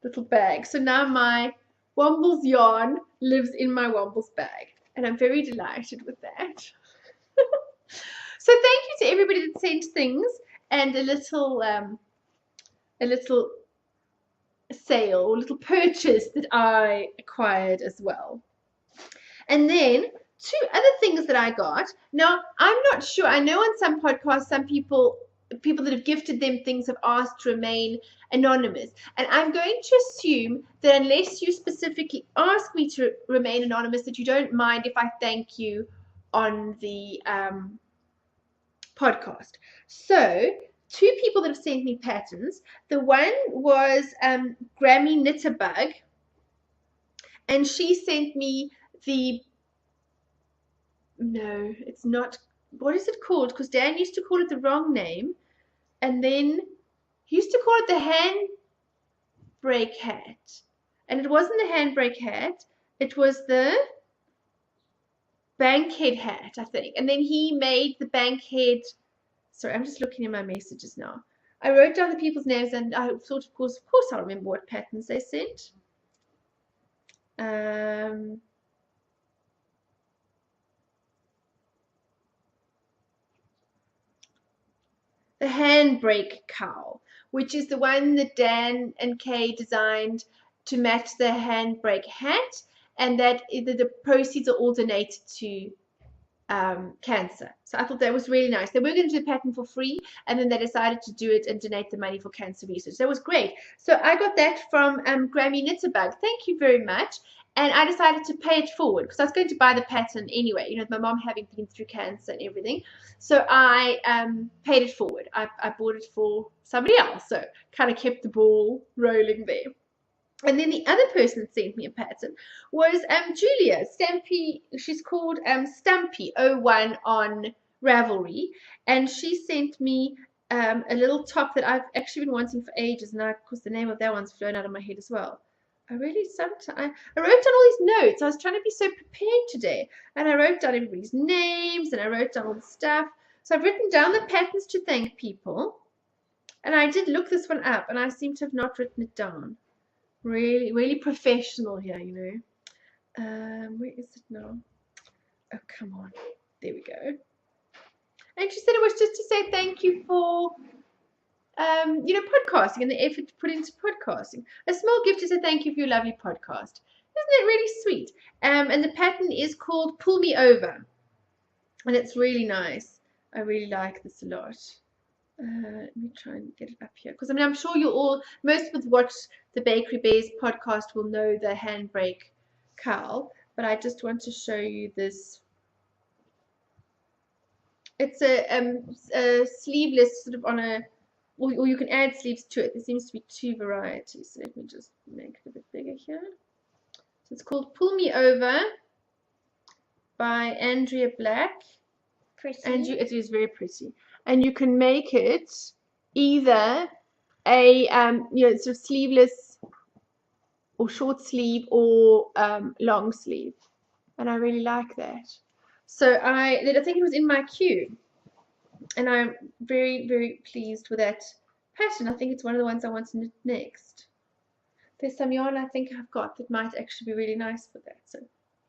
little bag. So now my Wombles yarn lives in my Wombles bag, and I'm very delighted with that. So thank you to everybody that sent things, and a little sale or little purchase that I acquired as well. And then 2 other things that I got. Now, I'm not sure. I know on some podcasts, some people that have gifted them things have asked to remain anonymous. And I'm going to assume that unless you specifically ask me to remain anonymous, that you don't mind if I thank you on the podcast. So 2 people that have sent me patterns. The one was Grammy Knitterbug, and she sent me no, it's not, what is it called? Because Dan used to call it the wrong name, and then he used to call it the handbrake hat, and it wasn't the handbrake hat, it was the bankhead hat, I think. And then he made the bankhead. Sorry, I'm just looking at my messages now. I wrote down the people's names, and I thought, of course I'll remember what patterns they sent. the handbrake cowl, which is the one that Dan and Kay designed to match the handbrake hat, and that the proceeds are all donated to cancer. So I thought that was really nice. They were going to do the pattern for free, and then they decided to do it and donate the money for cancer research. That was great. So I got that from Grammy Knitterbug. Thank you very much. And I decided to pay it forward because I was going to buy the pattern anyway, you know, my mom having been through cancer and everything. So I paid it forward. I bought it for somebody else. So kind of kept the ball rolling there. And then the other person that sent me a pattern was Julia Stampy. She's called Stumpy01 on Ravelry, and she sent me a little top that I've actually been wanting for ages. Now, of course, the name of that one's flown out of my head as well. I wrote down all these notes. I was trying to be so prepared today, and I wrote down everybody's names, and I wrote down all the stuff. So I've written down the patterns to thank people, and I did look this one up, and I seem to have not written it down. Really, really professional here, you know. Where is it now? Oh, come on. There we go. And she said it was just to say thank you for, you know, podcasting and the effort put into podcasting. A small gift to say thank you for your lovely podcast. Isn't it really sweet? And the pattern is called Pull Me Over. And it's really nice. I really like this a lot. Let me try and get it up here, because I mean, I'm sure you all, most of us watch the Bakery Bears podcast will know the handbrake cowl, but I just want to show you this. It's a sleeveless sort of on a, or you can add sleeves to it. There seems to be two varieties, so let me just make it a bit bigger here. So it's called Pull Me Over by Andrea Black. Pretty. And it is very pretty. And you can make it either a you know, sort of sleeveless or short sleeve or long sleeve, and I really like that. So I think it was in my queue, and I'm very, very pleased with that pattern. I think it's one of the ones I want to knit next. There's some yarn I think I've got that might actually be really nice for that, so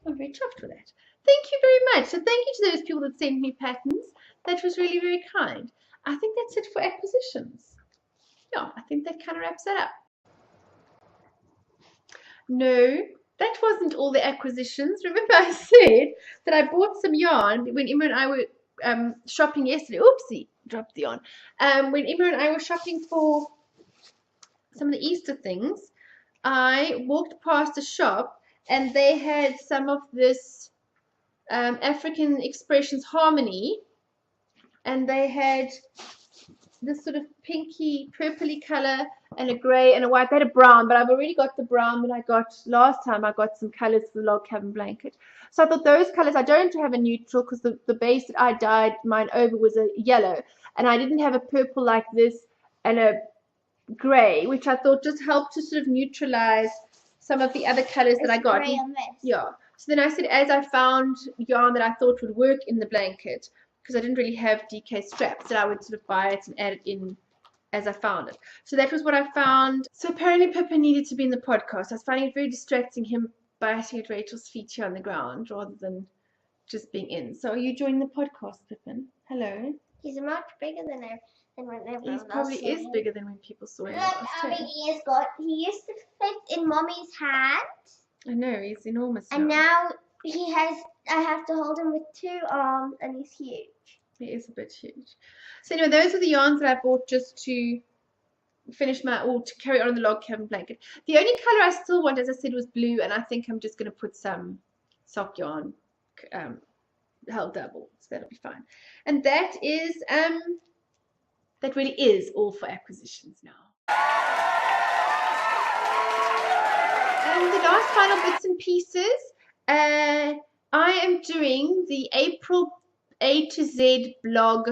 I'm very chuffed with that. Thank you very much. So thank you to those people that sent me patterns. That was really, very kind. I think that's it for acquisitions. Yeah, I think that kind of wraps that up. No, that wasn't all the acquisitions. Remember I said that I bought some yarn when Emma and I were shopping yesterday. Oopsie, dropped the yarn. When Emma and I were shopping for some of the Easter things, I walked past a shop and they had some of this African Expressions Harmony, and they had this sort of pinky purpley color and a grey and a white. They had a brown, but I've already got the brown that I got last time. I got some colors for the log cabin blanket, so I thought those colors, I don't have a neutral because the base that I dyed mine over was a yellow, and I didn't have a purple like this and a grey, which I thought just helped to sort of neutralize some of the other colors that I got. Yeah. So then I said, as I found yarn that I thought would work in the blanket, because I didn't really have DK straps, that I would sort of buy it and add it in as I found it. So that was what I found. So apparently Pippa needed to be in the podcast. I was finding it very distracting, him biting at Rachel's feet here on the ground rather than just being in. So are you joining the podcast, Pippin? Hello. He's much bigger than when everyone else. He probably is bigger than when people saw him. Look how big he used to fit in Mommy's hand. I know, he's enormous now. And now I have to hold him with 2 arms, and he's huge. He is a bit huge. So anyway, those are the yarns that I bought just to finish to carry on the log cabin blanket. The only color I still want, as I said, was blue, and I think I'm just going to put some sock yarn held double, so that'll be fine. And that is that really is all for acquisitions now. And the last final bits and pieces, I am doing the April A to Z blog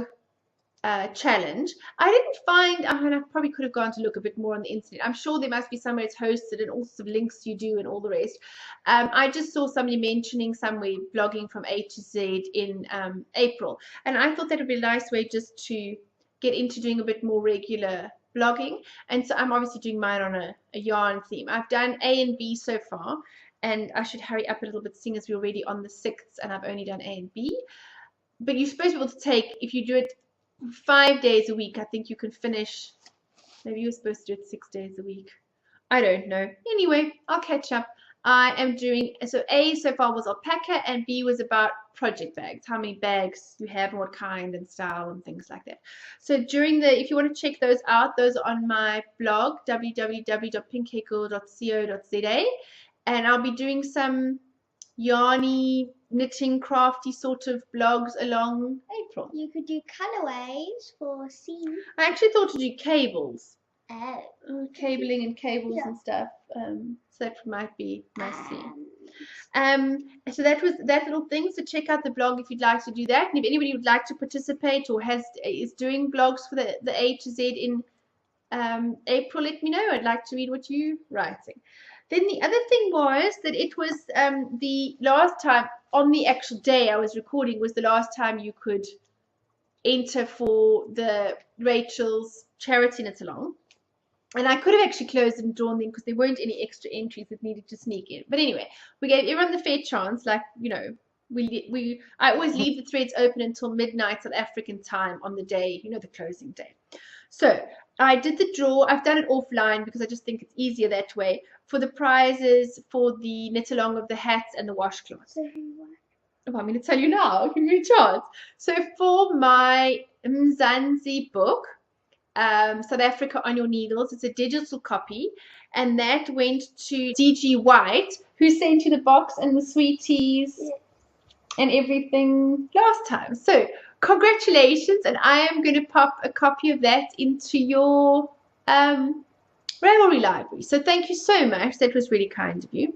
challenge. I didn't find, I probably could have gone to look a bit more on the internet. I'm sure there must be somewhere it's hosted and all sorts of links you do and all the rest. I just saw somebody mentioning somewhere blogging from A to Z in April, and I thought that would be a nice way just to get into doing a bit more regular blogging. And so I'm obviously doing mine on a yarn theme. I've done A and B so far, and I should hurry up a little bit seeing as we're already on the 6th and I've only done A and B. But you're supposed to be able to take, if you do it 5 days a week. I think you can finish. Maybe you're supposed to do it 6 days a week. I don't know. Anyway, I'll catch up. I am doing, so A so far was alpaca, and B was about project bags, how many bags you have and what kind and style and things like that. So during the, if you want to check those out, those are on my blog, www.pinkcakegirl.co.za, and I'll be doing some yarny, knitting, crafty sort of blogs along April. You could do colorways for seams. I actually thought to do cables. Oh. Cabling and cables and stuff. So that might be nice to see. So that was that little thing. So check out the blog if you'd like to do that. And if anybody would like to participate or is doing blogs for the A to Z in April, let me know. I'd like to read what you're writing. Then the other thing was that it was the last time, on the actual day I was recording, was the last time you could enter for the Rachel's charity knit along. And I could have actually closed and drawn them because there weren't any extra entries that needed to sneak in. But anyway, we gave everyone the fair chance. Like, you know, I always leave the threads open until midnight South African time on the day, you know, the closing day. So I did the draw. I've done it offline because I just think it's easier that way, for the prizes for the knit along of the hats and the washcloths. So who won? Oh, I'm going to tell you now. Give me a chance. So for my Mzansi book, South Africa on Your Needles, it's a digital copy, and that went to DG White, who sent you the box and the sweeties and everything last time. So congratulations, and I am going to pop a copy of that into your Ravelry library. So thank you so much. That was really kind of you.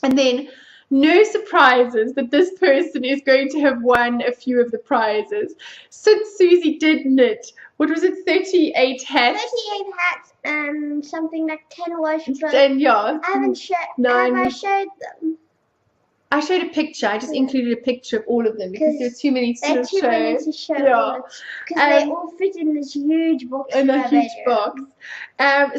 And then no surprises that this person is going to have won a few of the prizes. Since Susie did knit, what was it, 38 hats? 38 hats and something like 10 washcloths. And yeah, I haven't have I showed them? I showed a picture. I just included a picture of all of them because there are too many to show. To show. Yeah. Because they all fit in this huge box. In a huge box.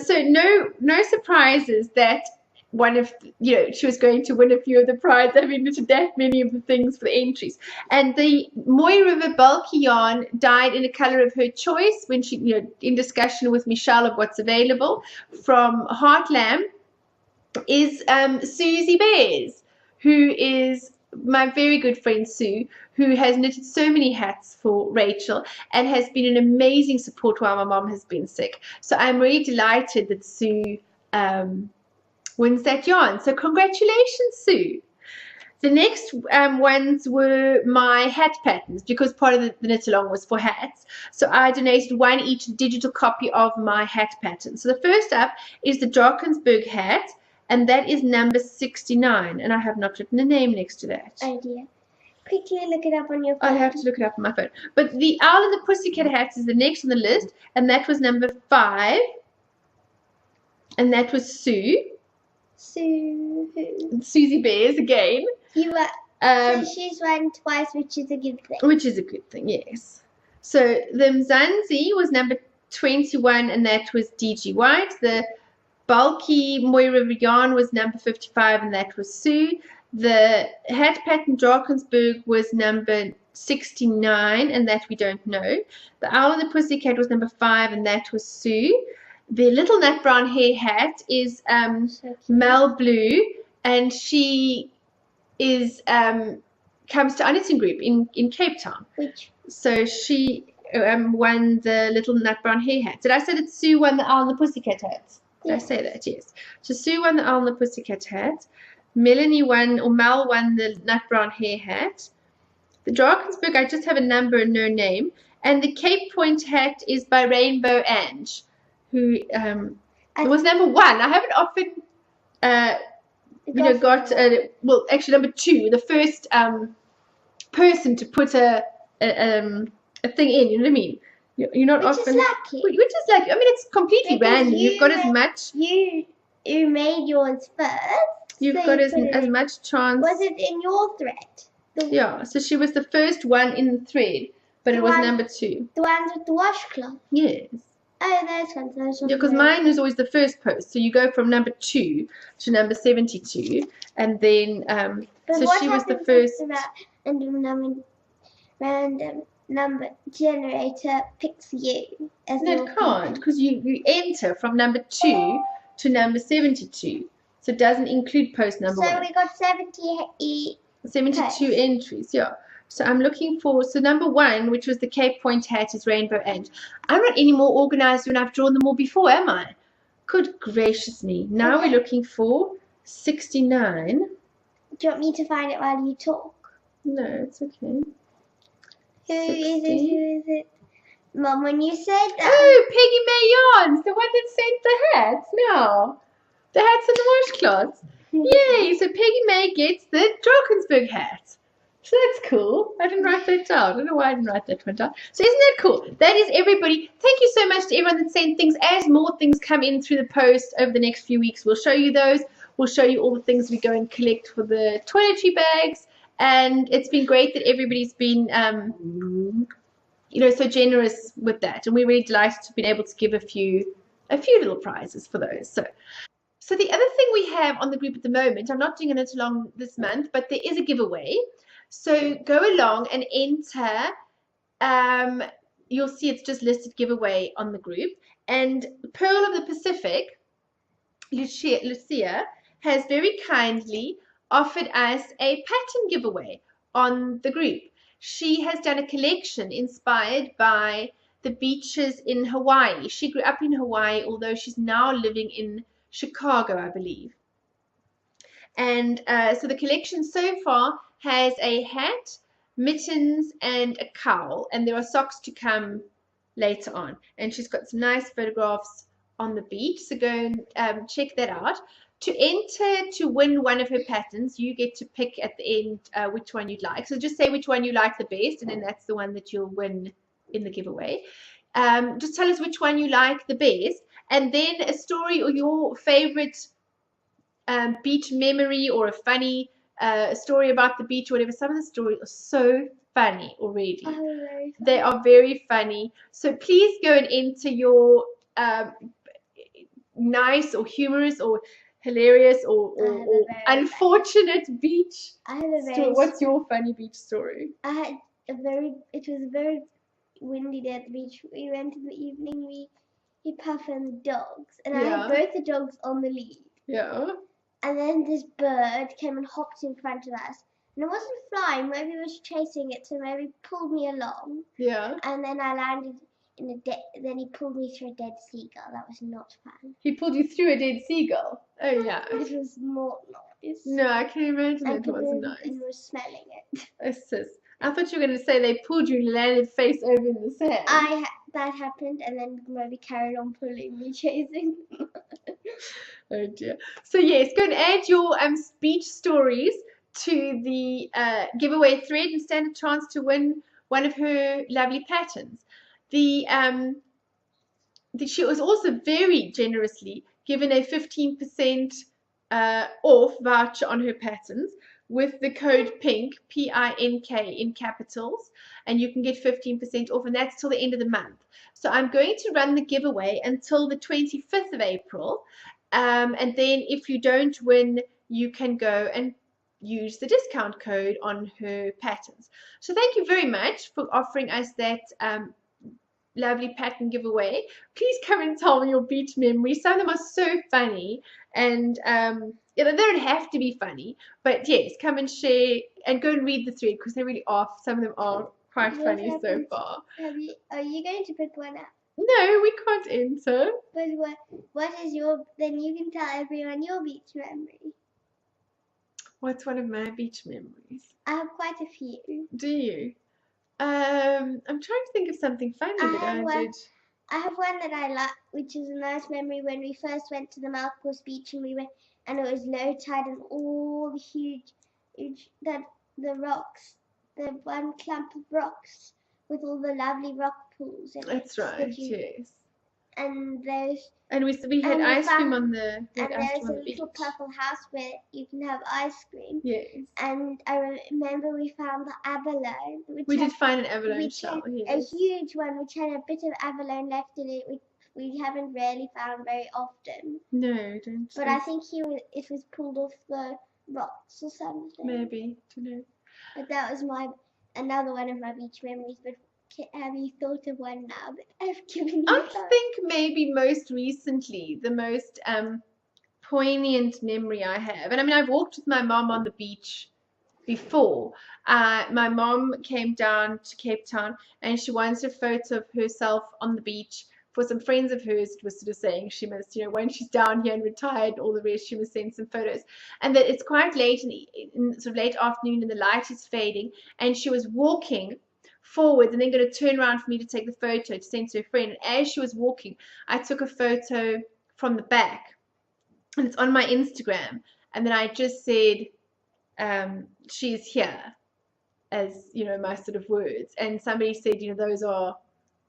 So no surprises that one of, you know, she was going to win a few of the prizes. I mean, knitted that many of the things for the entries. And the Moy River bulky yarn dyed in a color of her choice when she, you know, in discussion with Michelle of what's available from Heartland, is Susie Bears, who is my very good friend Sue, who has knitted so many hats for Rachel and has been an amazing support while my mom has been sick. So I'm really delighted that Sue wins that yarn. So congratulations, Sue. The next ones were my hat patterns, because part of the knit along was for hats. So I donated one each digital copy of my hat pattern. So the first up is the Drakensberg hat, and that is number 69, and I have not written a name next to that. Oh dear. Quickly look it up on your phone. I have to look it up on my phone. But the Owl and the Pussycat hats is the next on the list, and that was number 5, and that was Sue. Susie Bears again. You were, so she's won twice, which is a good thing. Which is a good thing, yes. So the Mzansi was number 21, and that was DG White. The bulky Moy River yarn was number 55, and that was Sue. The hat pattern Drakensberg was number 69, and that we don't know. The Owl and the Pussycat was number 5, and that was Sue. The little nut brown hair hat is Mel Blue, and she is comes to our knitting group in Cape Town. So she won the little nut brown hair hat. Did I say that Sue won the Owl and the Pussycat hat? Did I say that? Yes. So Sue won the Owl and the Pussycat hat. Mel won the nut brown hair hat. The Drakensberg, I just have a number and no name. And the Cape Point hat is by Rainbow Ange, who was number 1. I haven't often got well, actually number 2, the first person to put a thing in, you know what I mean? You're not often, which is lucky. I mean, it's completely random. You've got as much. You made yours first. You've got as much chance. Was it in your thread? Yeah. So she was the first one in the thread, but it was number 2. The ones with the washcloth. Yes. Oh, those ones. Yeah, because mine was always the first post. So you go from number 2 to number 72, and then so she was the first. And when random number generator picks you. No, it can't, because you enter from number 2 to number 72. So it doesn't include post number 1. So we got 72 posts. Entries, yeah. So I'm looking for, so number 1, which was the Cape Point hat, is Rainbow Edge. I'm not any more organized when I've drawn them all before, am I? Good gracious me. Now we're looking for 69. Do you want me to find it while you talk? No, it's okay. Who is it? Mum, when you said that. Oh, Peggy May Yarns, the one that sent the hats now. The hats and the washcloths. Yay, so Peggy May gets the Drakensberg hat. So that's cool. I didn't write that down. I don't know why I didn't write that one down. So isn't that cool? That is everybody. Thank you so much to everyone that sent things. As more things come in through the post over the next few weeks, we'll show you those. We'll show you all the things we go and collect for the toiletry bags. And it's been great that everybody's been so generous with that, and we're really delighted to have been able to give a few little prizes for those. So the other thing we have on the group at the moment, I'm not doing it along this month, but there is a giveaway. So go along and enter. You'll see it's just listed giveaway on the group. And Pearl of the Pacific, Lucia, has very kindly offered us a pattern giveaway on the group. She has done a collection inspired by the beaches in Hawaii. She grew up in Hawaii, although she's now living in Chicago, I believe. And so the collection so far has a hat, mittens, and a cowl. And there are socks to come later on. And she's got some nice photographs on the beach. So go and check that out. To enter to win one of her patterns, you get to pick at the end which one you'd like. So just say which one you like the best, and then that's the one that you'll win in the giveaway. Just tell us which one you like the best, and then a story or your favorite beach memory or a funny story about the beach or whatever. Some of the stories are so funny already. They are very funny. So please go and enter your nice or humorous or hilarious or unfortunate beach story. What's your funny beach story? It was a very windy day at the beach. We went in the evening, we puffered dogs, and I had both the dogs on the lead. Yeah. And then this bird came and hopped in front of us. And it wasn't flying, maybe it was chasing it, so maybe pulled me along. Yeah. And then I landed then he pulled me through a dead seagull. That was not fun. He pulled you through a dead seagull? Oh, yeah. It was not nice. No, I can imagine it wasn't nice. And was smelling it. I thought you were going to say they pulled you and landed face over in the sand. That happened, and then Moby carried on pulling me, chasing. Oh, dear. So, yes, go and add your beach stories to the giveaway thread and stand a chance to win one of her lovely patterns. She was also very generously given a 15% off voucher on her patterns with the code PINK, P-I-N-K in capitals, and you can get 15% off, and that's till the end of the month. So I'm going to run the giveaway until the 25th of April, and then if you don't win, you can go and use the discount code on her patterns. So thank you very much for offering us that lovely pattern giveaway. Please come and tell me your beach memories. Some of them are so funny, and they don't have to be funny, but yes, come and share and go and read the thread, because they really are. Some of them are quite funny so far. Are you going to pick one up? No, we can't enter. But what is your? Then you can tell everyone your beach memory. What's one of my beach memories? I have quite a few. Do you? I'm trying to think of something funny that I did. I have one that I like, which is a nice memory when we first went to the Malcourse beach, and and it was low tide, and all the huge the rocks, the one clump of rocks with all the lovely rock pools. That's right. Yes. And those. And we had ice cream on the beach. And there's a little purple house where you can have ice cream. Yes. And I remember we found the abalone. We did find an abalone shell. Yes. A huge one which had a bit of abalone left in it, which we haven't really found very often. No, don't. But I think it was pulled off the rocks or something. Maybe, don't know. But that was another one of my beach memories, but have you thought of one now that I've given you? I think maybe most recently, the most poignant memory I have, and I mean, I've walked with my mom on the beach before. My mom came down to Cape Town and she wanted a photo of herself on the beach for some friends of hers. It was sort of saying she must, when she's down here and retired and all the rest, she must send some photos. And that it's quite late in sort of late afternoon and the light is fading, and she was walking forward and then going to turn around for me to take the photo to send to her friend. And as she was walking, I took a photo from the back, and it's on my Instagram. And then I just said, she's here, as my sort of words. And somebody said, those are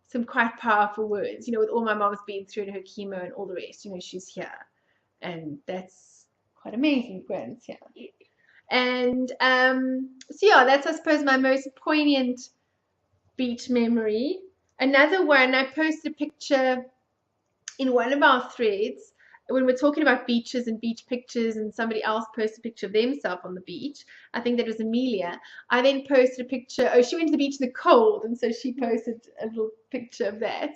some quite powerful words, with all my mom's been through and her chemo and all the rest, she's here. And that's quite amazing, Grant's here. And so yeah, that's, I suppose, my most poignant beach memory. Another one, I posted a picture in one of our threads when we're talking about beaches and beach pictures, and somebody else posted a picture of themselves on the beach. I think that was Amelia. I then posted a picture. Oh, she went to the beach in the cold, and so she posted a little picture of that.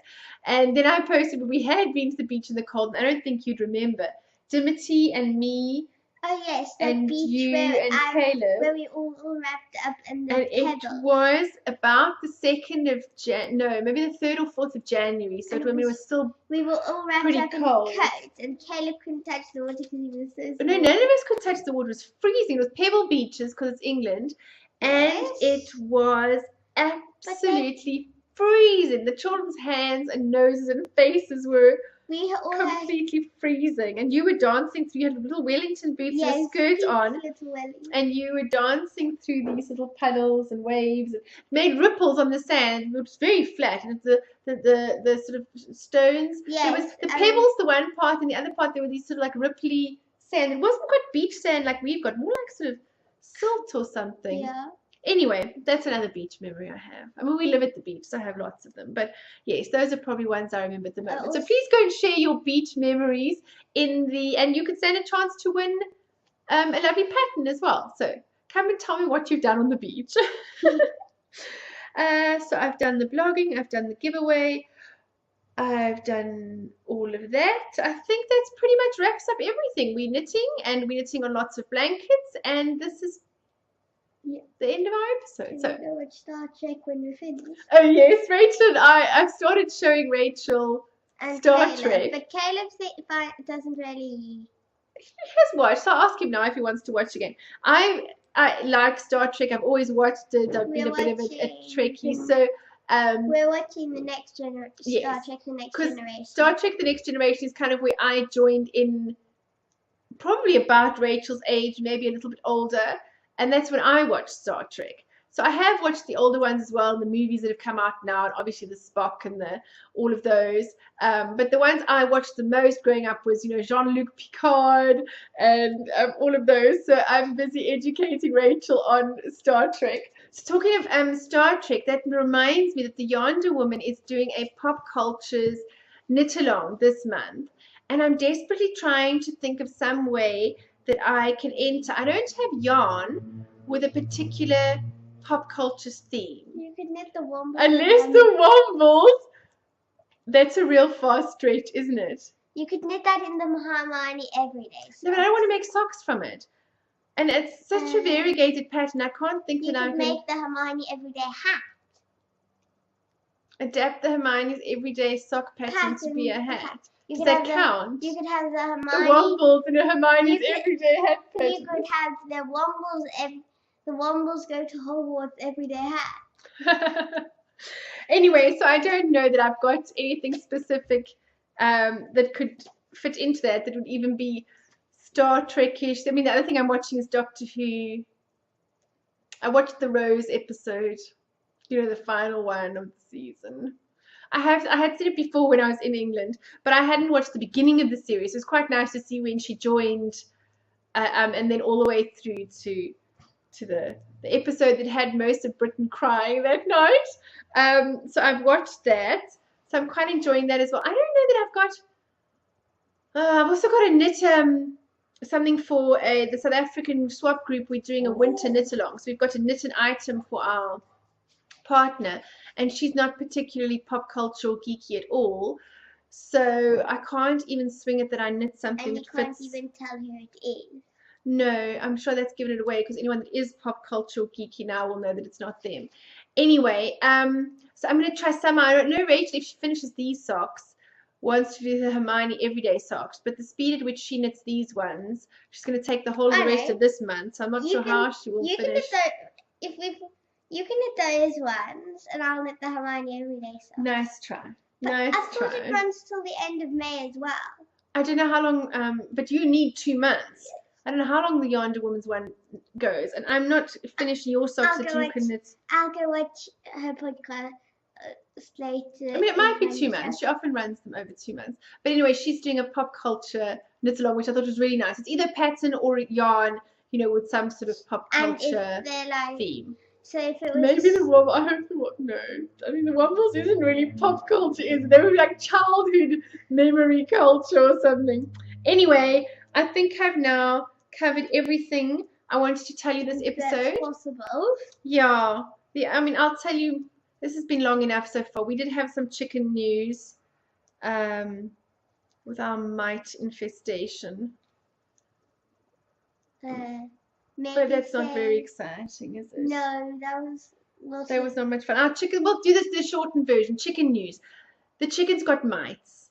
And then I posted, we had been to the beach in the cold, and I don't think you'd remember. Dimity and me. Oh yes, the and beach you and Caleb, where we all wrapped up in the and pebbles. It was about the 2nd of maybe the 3rd or 4th of January. So when we were all wrapped pretty up cold. in coats, and Caleb couldn't touch the water because he was so small. No, none of us could touch the water. It was freezing. It was pebble beaches because it's England, and it was absolutely freezing. The children's hands and noses and faces were completely freezing, and you were dancing through. You had little Wellington boots and a skirt on, and you were dancing through these little puddles and waves, and made ripples on the sand. It was very flat, and the sort of stones. There was the pebbles, the one part, and the other part there were these sort of like ripply sand. It wasn't quite beach sand like we've got, more like sort of silt or something. Yeah. Anyway, that's another beach memory I have. I mean, we live at the beach, so I have lots of them. But yes, those are probably ones I remember at the moment. So please go and share your beach memories and you could stand a chance to win a lovely pattern as well. So come and tell me what you've done on the beach. So I've done the blogging, I've done the giveaway, I've done all of that. I think that's pretty much wraps up everything. We're knitting on lots of blankets, and this is the end of our episode. So we'll watch Star Trek when we're finished. Oh yes, Rachel and I've started showing Rachel and Star Caleb, Trek. But Caleb doesn't really. He has watched, so I'll ask him now if he wants to watch again. I like Star Trek. I've always watched it. I've been a bit of a Trekkie. So we're watching the next generation. Yes, Star Trek: The Next Generation. Star Trek: The Next Generation is kind of where I joined in, probably about Rachel's age, maybe a little bit older. And that's when I watched Star Trek. So I have watched the older ones as well, and the movies that have come out now, and obviously the Spock and all of those. But the ones I watched the most growing up was, Jean-Luc Picard and all of those. So I'm busy educating Rachel on Star Trek. So talking of Star Trek, that reminds me that the Yonder Woman is doing a Pop Cultures knit-along this month. And I'm desperately trying to think of some way that I can enter. I don't have yarn with a particular pop culture theme. You could knit the Wombles. Unless the Wombles. That's a real far stretch, isn't it? You could knit that in the Hermione Everyday socks. No, but I don't want to make socks from it. And it's such a variegated pattern. I can't think that I can make the Hermione Everyday hat. Adapt the Hermione's everyday sock pattern to be a hat. Does that count? You could have the Hermione. The Wombles in a Hermione's everyday hat pattern. You could have the Wombles. The Wombles go to Hogwarts everyday hat. Anyway, so I don't know that I've got anything specific that could fit into that would even be Star Trek-ish. I mean, the other thing I'm watching is Doctor Who. I watched the Rose episode, the final one of the season. I had seen it before when I was in England, but I hadn't watched the beginning of the series. It was quite nice to see when she joined, and then all the way through to the episode that had most of Britain crying that night. So I've watched that. So I'm quite enjoying that as well. I don't know that I've got. I've also got to knit something for the South African swap group. We're doing a winter knit along, so we've got to knit an item for our partner, and she's not particularly pop culture or geeky at all. So I can't even swing it that I knit something that fits. And you can't even tell who it is. No, I'm sure that's given it away, because anyone that is pop culture or geeky now will know that it's not them. Anyway, so I'm going to try some. I don't know, Rachel, if she finishes these socks, wants to do the Hermione everyday socks, but the speed at which she knits these ones, she's going to take the whole of the rest of this month, so I'm not sure how she will finish. You can knit those ones, and I'll knit the Hermione everyday socks. Nice try. But nice I thought try. It runs till the end of May as well. I don't know how long, but you need 2 months. Yes. I don't know how long the Yonder Woman's one goes, and I'm not finishing your socks that you can knit. I'll go watch her podcast later. I mean, it might be 2 months. She often runs them over 2 months. But anyway, she's doing a pop culture knit along, which I thought was really nice. It's either pattern or yarn, you know, with some sort of pop culture theme. So if it was maybe the Wobble, I hope no. I mean, the Wobbles isn't really pop culture, is it? They were like childhood memory culture or something. Anyway, I think I've now covered everything I wanted to tell you this episode. That's possible. Yeah. I mean, I'll tell you, this has been long enough so far. We did have some chicken news with our mite infestation. But that's not very exciting, is it? No, that was not much fun. Our chicken, we'll do this the shortened version. Chicken news. The chickens got mites.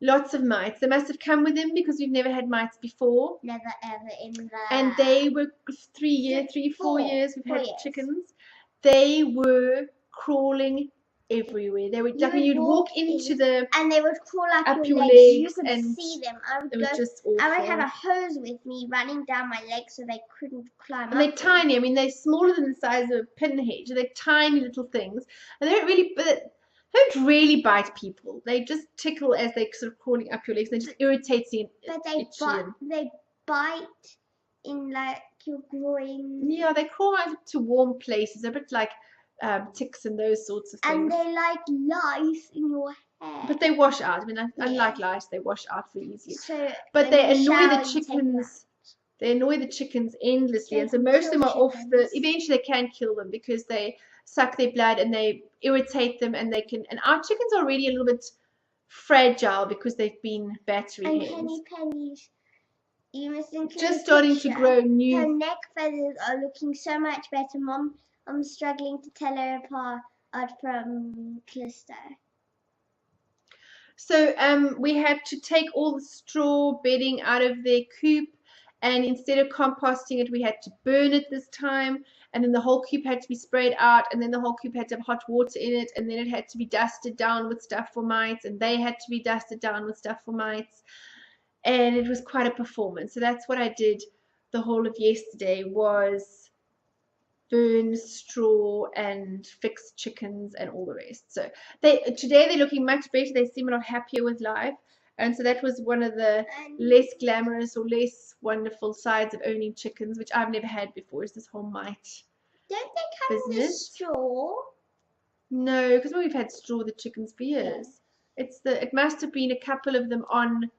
Lots of mites. They must have come with them because we've never had mites before. Never ever in the... And they were 4 years we've had chickens. They were crawling everywhere. They would, you'd walk into the... And they would crawl up your legs. You could see them. It was just awful. I would have a hose with me running down my legs so they couldn't climb up. And they're tiny. I mean, they're smaller than the size of a pinhead. They're tiny little things. And they don't really bite people. They just tickle as they're sort of crawling up your legs. They just irritate you. But they bite in like your groin. Yeah, they crawl out to warm places. They're a bit like ticks and those sorts of things. And they like lice in your hair. But they wash out. I mean, unlike lice, they wash out very easily. But they annoy the chickens. They annoy the chickens endlessly, and so most of them are off the. Eventually, they can kill them because they suck their blood and they irritate them, and they can. And our chickens are already a little bit fragile because they've been battery hens. And Penny's, you must think just starting to grow new. Her neck feathers are looking so much better, Mom. I'm struggling to tell her apart from Callisto. So we had to take all the straw bedding out of their coop, and instead of composting it, we had to burn it this time, and then the whole coop had to be sprayed out, and then the whole coop had to have hot water in it, and then it had to be dusted down with stuff for mites, and they had to be dusted down with stuff for mites, and it was quite a performance. So that's what I did the whole of yesterday, was burn straw and fix chickens and all the rest. So today they're looking much better. They seem a lot happier with life, and so that was one of the less glamorous or less wonderful sides of owning chickens, which I've never had before, is this whole mite Don't they come with straw? No, because we've had straw the chickens for years. It must have been a couple of them on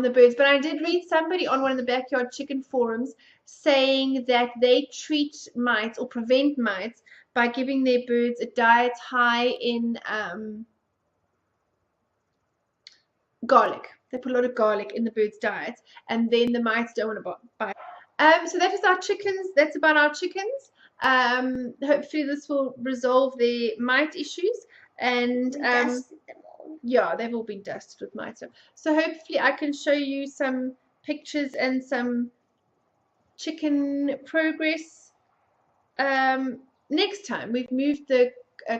the birds. But I did read somebody on one of the backyard chicken forums saying that they treat mites or prevent mites by giving their birds a diet high in garlic. They put a lot of garlic in the birds' diets, and then the mites don't want to bite. So that is our chickens. That's about our chickens. Hopefully this will resolve their mite issues, and yeah, they've all been dusted with mites. So hopefully I can show you some pictures and some chicken progress next time. We've moved the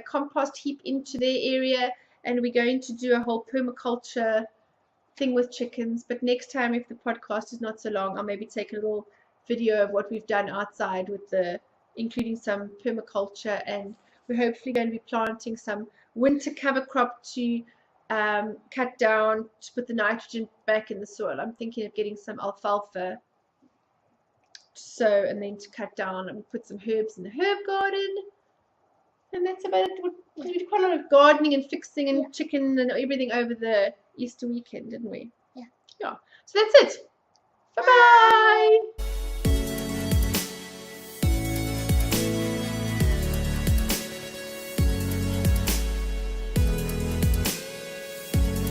compost heap into their area, and we're going to do a whole permaculture thing with chickens. But next time, if the podcast is not so long, I'll maybe take a little video of what we've done outside with including some permaculture, and we're hopefully going to be planting some winter cover crop to cut down to put the nitrogen back in the soil. I'm thinking of getting some alfalfa to sow, and then to cut down and put some herbs in the herb garden. And that's about it. We did quite a lot of gardening and fixing and chicken and everything over the Easter weekend, didn't we? Yeah. So that's it. Bye-bye.